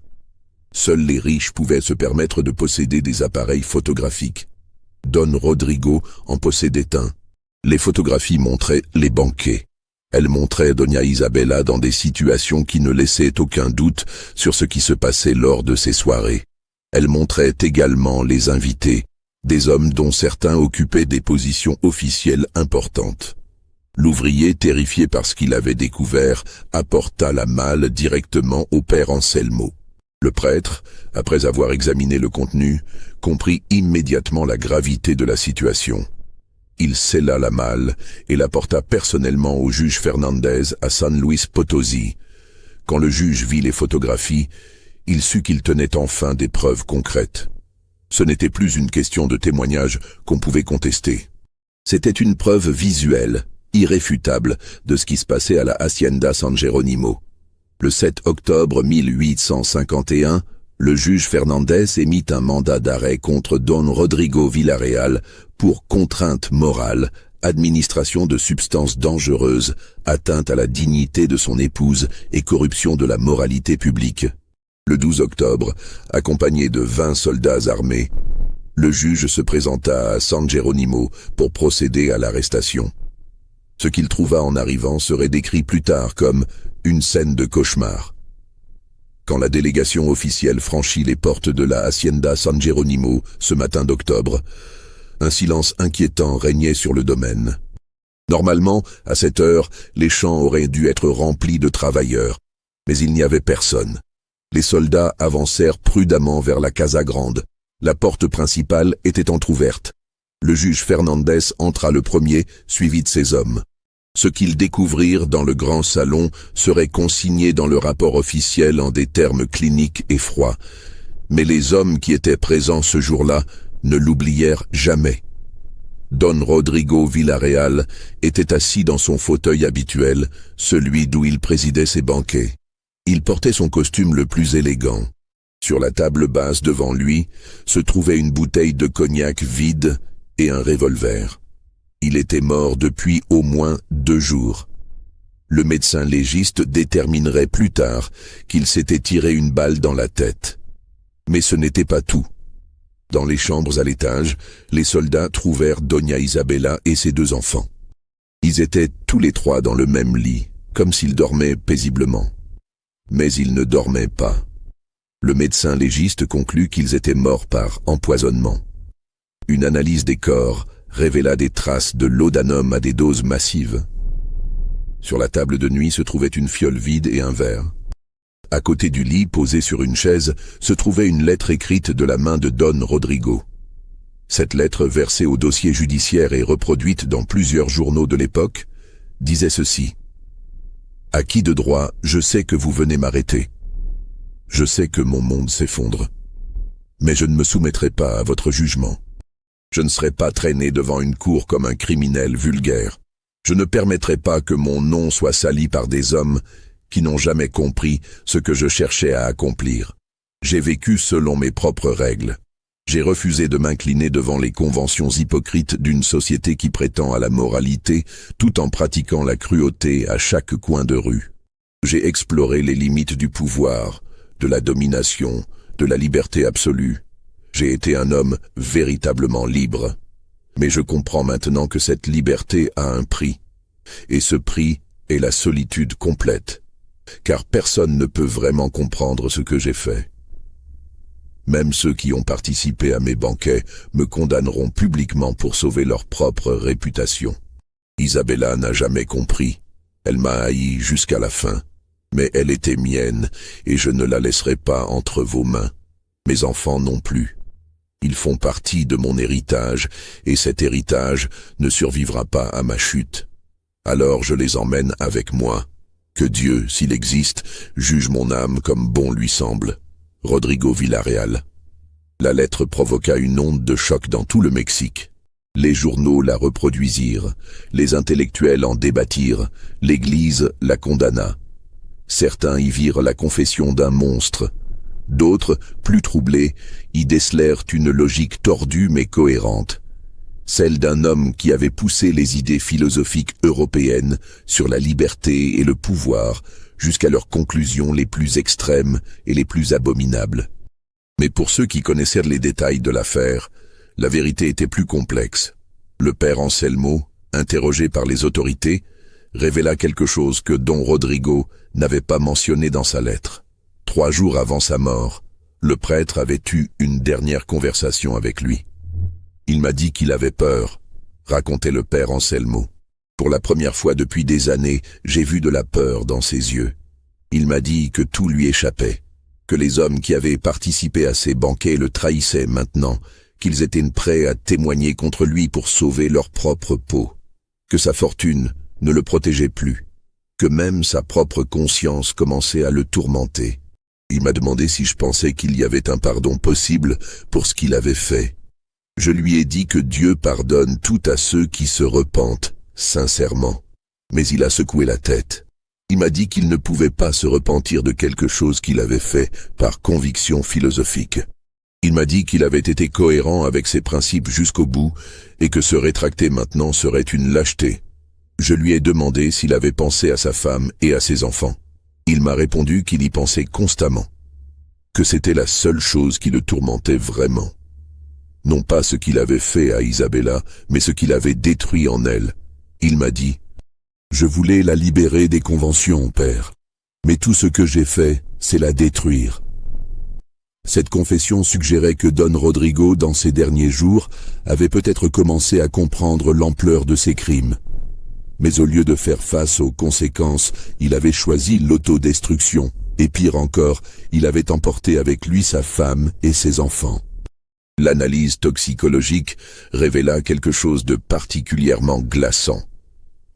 Seuls les riches pouvaient se permettre de posséder des appareils photographiques. Don Rodrigo en possédait un. Les photographies montraient les banquets. Elles montraient Doña Isabela dans des situations qui ne laissaient aucun doute sur ce qui se passait lors de ces soirées. Elles montraient également les invités, des hommes dont certains occupaient des positions officielles importantes. L'ouvrier, terrifié par ce qu'il avait découvert, apporta la malle directement au père Anselmo. Le prêtre, après avoir examiné le contenu, comprit immédiatement la gravité de la situation. Il scella la malle et la porta personnellement au juge Fernandez à San Luis Potosí. Quand le juge vit les photographies, il sut qu'il tenait enfin des preuves concrètes. Ce n'était plus une question de témoignage qu'on pouvait contester. C'était une preuve visuelle, irréfutable, de ce qui se passait à la Hacienda San Jerónimo. Le 7 octobre 1851, le juge Fernandez émit un mandat d'arrêt contre Don Rodrigo Villarreal pour contrainte morale, administration de substances dangereuses, atteinte à la dignité de son épouse et corruption de la moralité publique. Le 12 octobre, accompagné de 20 soldats armés, le juge se présenta à San Jerónimo pour procéder à l'arrestation. Ce qu'il trouva en arrivant serait décrit plus tard comme une scène de cauchemar. Quand la délégation officielle franchit les portes de la Hacienda San Jerónimo ce matin d'octobre, un silence inquiétant régnait sur le domaine. Normalement, à cette heure, les champs auraient dû être remplis de travailleurs, mais il n'y avait personne. Les soldats avancèrent prudemment vers la Casa Grande. La porte principale était entr'ouverte. Le juge Fernandez entra le premier, suivi de ses hommes. Ce qu'ils découvrirent dans le grand salon serait consigné dans le rapport officiel en des termes cliniques et froids. Mais les hommes qui étaient présents ce jour-là ne l'oublièrent jamais. Don Rodrigo Villarreal était assis dans son fauteuil habituel, celui d'où il présidait ses banquets. Il portait son costume le plus élégant. Sur la table basse devant lui se trouvait une bouteille de cognac vide et un revolver. Il était mort depuis au moins 2 jours. Le médecin légiste déterminerait plus tard qu'il s'était tiré une balle dans la tête. Mais ce n'était pas tout. Dans les chambres à l'étage, les soldats trouvèrent Doña Isabela et ses 2 enfants. Ils étaient tous les 3 dans le même lit, comme s'ils dormaient paisiblement. Mais ils ne dormaient pas. Le médecin légiste conclut qu'ils étaient morts par empoisonnement. Une analyse des corps révéla des traces de laudanum à des doses massives. Sur la table de nuit se trouvait une fiole vide et un verre. À côté du lit, posé sur une chaise, se trouvait une lettre écrite de la main de Don Rodrigo. Cette lettre, versée au dossier judiciaire et reproduite dans plusieurs journaux de l'époque, disait ceci. « À qui de droit, je sais que vous venez m'arrêter. Je sais que mon monde s'effondre. Mais je ne me soumettrai pas à votre jugement. Je ne serai pas traîné devant une cour comme un criminel vulgaire. Je ne permettrai pas que mon nom soit sali par des hommes qui n'ont jamais compris ce que je cherchais à accomplir. J'ai vécu selon mes propres règles. J'ai refusé de m'incliner devant les conventions hypocrites d'une société qui prétend à la moralité tout en pratiquant la cruauté à chaque coin de rue. J'ai exploré les limites du pouvoir, de la domination, de la liberté absolue. J'ai été un homme véritablement libre. Mais je comprends maintenant que cette liberté a un prix. Et ce prix est la solitude complète. Car personne ne peut vraiment comprendre ce que j'ai fait. Même ceux qui ont participé à mes banquets me condamneront publiquement pour sauver leur propre réputation. Isabela n'a jamais compris. Elle m'a haï jusqu'à la fin. Mais elle était mienne, et je ne la laisserai pas entre vos mains. Mes enfants non plus. Ils font partie de mon héritage, et cet héritage ne survivra pas à ma chute. Alors je les emmène avec moi. Que Dieu, s'il existe, juge mon âme comme bon lui semble. Rodrigo Villarreal. La lettre provoqua une onde de choc dans tout le Mexique. Les journaux la reproduisirent, les intellectuels en débattirent, l'Église la condamna. Certains y virent la confession d'un monstre. D'autres, plus troublés, y décelèrent une logique tordue mais cohérente. celle d'un homme qui avait poussé les idées philosophiques européennes sur la liberté et le pouvoir jusqu'à leurs conclusions les plus extrêmes et les plus abominables. Mais pour ceux qui connaissaient les détails de l'affaire, la vérité était plus complexe. Le père Anselmo, interrogé par les autorités, révéla quelque chose que Don Rodrigo n'avait pas mentionné dans sa lettre. 3 jours avant sa mort, le prêtre avait eu une dernière conversation avec lui. Il m'a dit qu'il avait peur, racontait le père Anselmo. Pour la première fois depuis des années, j'ai vu de la peur dans ses yeux. Il m'a dit que tout lui échappait, que les hommes qui avaient participé à ces banquets le trahissaient maintenant, qu'ils étaient prêts à témoigner contre lui pour sauver leur propre peau, que sa fortune ne le protégeait plus, que même sa propre conscience commençait à le tourmenter. Il m'a demandé si je pensais qu'il y avait un pardon possible pour ce qu'il avait fait. Je lui ai dit que Dieu pardonne tout à ceux qui se repentent, sincèrement. Mais il a secoué la tête. Il m'a dit qu'il ne pouvait pas se repentir de quelque chose qu'il avait fait par conviction philosophique. Il m'a dit qu'il avait été cohérent avec ses principes jusqu'au bout et que se rétracter maintenant serait une lâcheté. Je lui ai demandé s'il avait pensé à sa femme et à ses enfants. Il m'a répondu qu'il y pensait constamment, que c'était la seule chose qui le tourmentait vraiment. Non pas ce qu'il avait fait à Isabella, mais ce qu'il avait détruit en elle. Il m'a dit « Je voulais la libérer des conventions, père, mais tout ce que j'ai fait, c'est la détruire. » Cette confession suggérait que Don Rodrigo, dans ses derniers jours, avait peut-être commencé à comprendre l'ampleur de ses crimes. Mais au lieu de faire face aux conséquences, il avait choisi l'autodestruction, et pire encore, il avait emporté avec lui sa femme et ses enfants. L'analyse toxicologique révéla quelque chose de particulièrement glaçant.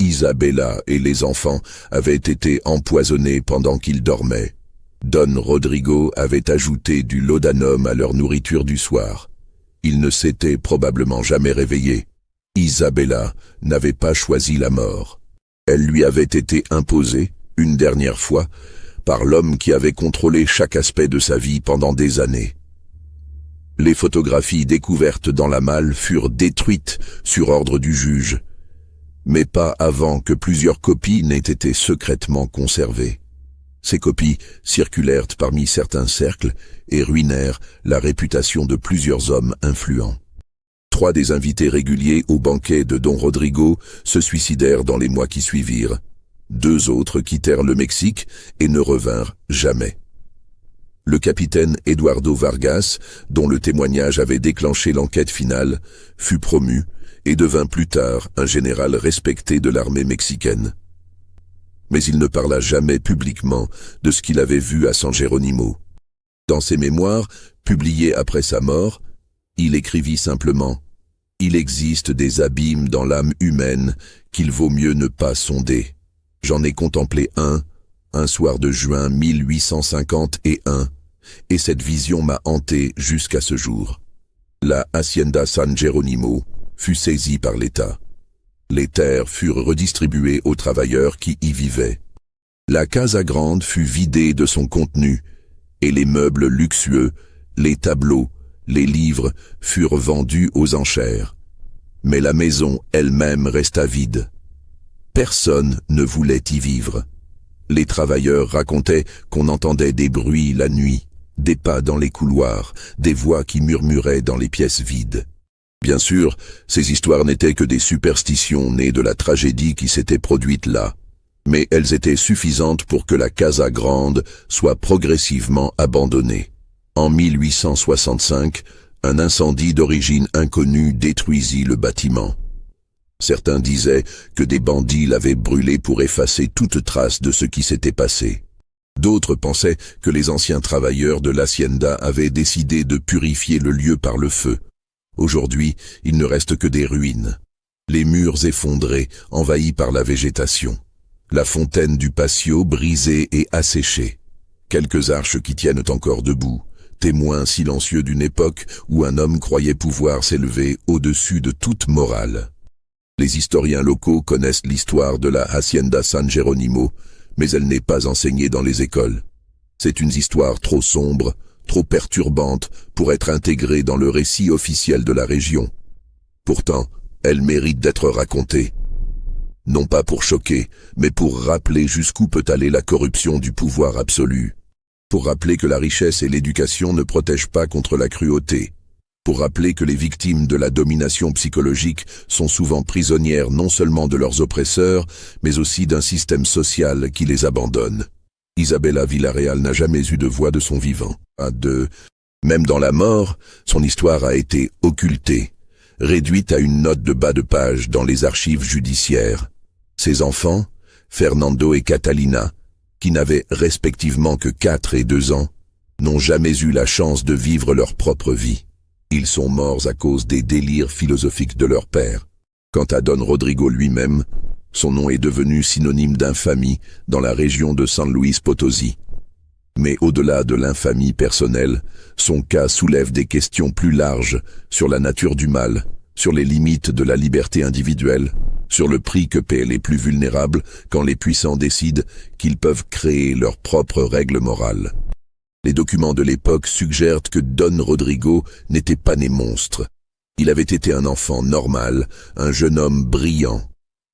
Isabella et les enfants avaient été empoisonnés pendant qu'ils dormaient. Don Rodrigo avait ajouté du laudanum à leur nourriture du soir. Ils ne s'étaient probablement jamais réveillés. Isabella n'avait pas choisi la mort. Elle lui avait été imposée, une dernière fois, par l'homme qui avait contrôlé chaque aspect de sa vie pendant des années. Les photographies découvertes dans la malle furent détruites sur ordre du juge, mais pas avant que plusieurs copies n'aient été secrètement conservées. Ces copies circulèrent parmi certains cercles et ruinèrent la réputation de plusieurs hommes influents. 3 des invités réguliers au banquet de Don Rodrigo se suicidèrent dans les mois qui suivirent. 2 autres quittèrent le Mexique et ne revinrent jamais. Le capitaine Eduardo Vargas, dont le témoignage avait déclenché l'enquête finale, fut promu et devint plus tard un général respecté de l'armée mexicaine. Mais il ne parla jamais publiquement de ce qu'il avait vu à San Jerónimo. Dans ses mémoires, publiés après sa mort, il écrivit simplement « Il existe des abîmes dans l'âme humaine qu'il vaut mieux ne pas sonder. J'en ai contemplé un soir de juin 1851, et cette vision m'a hanté jusqu'à ce jour. La Hacienda San Jerónimo fut saisie par l'État. Les terres furent redistribuées aux travailleurs qui y vivaient. La Casa Grande fut vidée de son contenu, et les meubles luxueux, les tableaux, les livres furent vendus aux enchères. Mais la maison elle-même resta vide. Personne ne voulait y vivre. Les travailleurs racontaient qu'on entendait des bruits la nuit, des pas dans les couloirs, des voix qui murmuraient dans les pièces vides. Bien sûr, ces histoires n'étaient que des superstitions nées de la tragédie qui s'était produite là, mais elles étaient suffisantes pour que la Casa Grande soit progressivement abandonnée. En 1865, un incendie d'origine inconnue détruisit le bâtiment. Certains disaient que des bandits l'avaient brûlé pour effacer toute trace de ce qui s'était passé. D'autres pensaient que les anciens travailleurs de l'Hacienda avaient décidé de purifier le lieu par le feu. Aujourd'hui, il ne reste que des ruines. Les murs effondrés, envahis par la végétation. La fontaine du patio brisée et asséchée. Quelques arches qui tiennent encore debout, témoins silencieux d'une époque où un homme croyait pouvoir s'élever au-dessus de toute morale. Les historiens locaux connaissent l'histoire de la Hacienda San Jerónimo, mais elle n'est pas enseignée dans les écoles. C'est une histoire trop sombre, trop perturbante pour être intégrée dans le récit officiel de la région. Pourtant, Elle mérite d'être racontée. Non pas pour choquer, mais pour rappeler jusqu'où peut aller la corruption du pouvoir absolu. Pour rappeler que la richesse et l'éducation ne protègent pas contre la cruauté. Pour rappeler que les victimes de la domination psychologique sont souvent prisonnières non seulement de leurs oppresseurs, mais aussi d'un système social qui les abandonne. Isabella Villarreal n'a jamais eu de voix de son vivant. Même dans la mort, son histoire a été occultée, réduite à une note de bas de page dans les archives judiciaires. Ses enfants, Fernando et Catalina, qui n'avaient respectivement que 4 et 2 ans, n'ont jamais eu la chance de vivre leur propre vie. Ils sont morts à cause des délires philosophiques de leur père. Quant à Don Rodrigo lui-même, son nom est devenu synonyme d'infamie dans la région de San Luis Potosí. Mais au-delà de l'infamie personnelle, son cas soulève des questions plus larges sur la nature du mal, sur les limites de la liberté individuelle, sur le prix que paient les plus vulnérables quand les puissants décident qu'ils peuvent créer leurs propres règles morales. Les documents de l'époque suggèrent que Don Rodrigo n'était pas né monstre. Il avait été un enfant normal, un jeune homme brillant.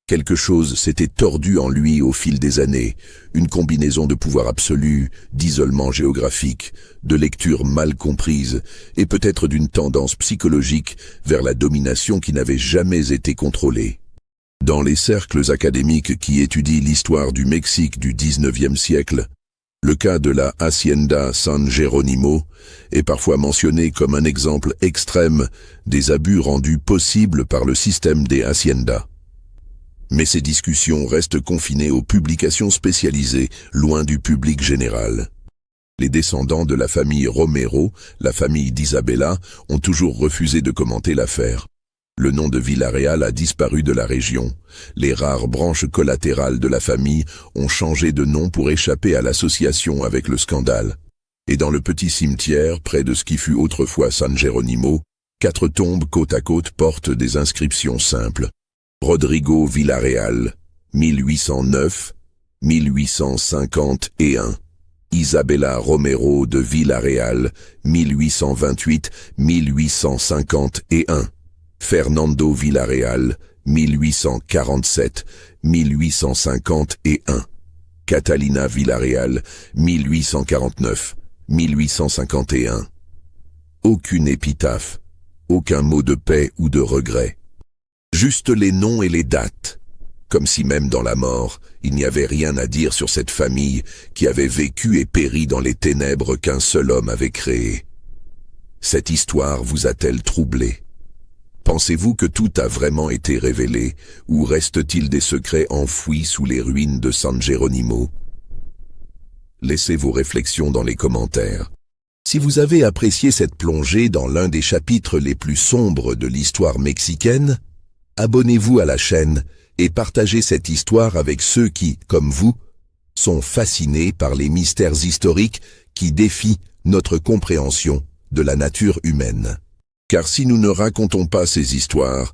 Quelque chose s'était tordu en lui au fil des années, une combinaison de pouvoir absolu, d'isolement géographique, de lecture mal comprise et peut-être d'une tendance psychologique vers la domination qui n'avait jamais été contrôlée. Dans les cercles académiques qui étudient l'histoire du Mexique du XIXe siècle, le cas de la Hacienda San Jerónimo est parfois mentionné comme un exemple extrême des abus rendus possibles par le système des haciendas. Mais ces discussions restent confinées aux publications spécialisées, loin du public général. Les descendants de la famille Romero, la famille d'Isabella, ont toujours refusé de commenter l'affaire. Le nom de Villarreal a disparu de la région. Les rares branches collatérales de la famille ont changé de nom pour échapper à l'association avec le scandale. Et dans le petit cimetière, près de ce qui fut autrefois San Jerónimo, 4 tombes côte à côte portent des inscriptions simples. Rodrigo Villarreal, 1809-1851. Isabella Romero de Villarreal, 1828-1851. Fernando Villarreal, 1847-1851. Catalina Villarreal, 1849-1851. Aucune épitaphe, aucun mot de paix ou de regret. Juste les noms et les dates, comme si même dans la mort, il n'y avait rien à dire sur cette famille qui avait vécu et péri dans les ténèbres qu'un seul homme avait créées. Cette histoire vous a-t-elle troublé? Pensez-vous que tout a vraiment été révélé, ou reste-t-il des secrets enfouis sous les ruines de San Jerónimo? Laissez vos réflexions dans les commentaires. Si vous avez apprécié cette plongée dans l'un des chapitres les plus sombres de l'histoire mexicaine, abonnez-vous à la chaîne et partagez cette histoire avec ceux qui, comme vous, sont fascinés par les mystères historiques qui défient notre compréhension de la nature humaine. Car si nous ne racontons pas ces histoires,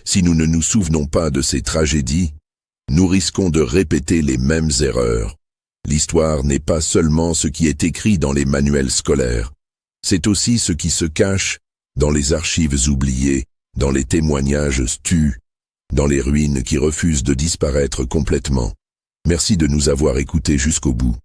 si nous ne nous souvenons pas de ces tragédies, nous risquons de répéter les mêmes erreurs. L'histoire n'est pas seulement ce qui est écrit dans les manuels scolaires, c'est aussi ce qui se cache dans les archives oubliées, dans les témoignages tus, dans les ruines qui refusent de disparaître complètement. Merci de nous avoir écoutés jusqu'au bout.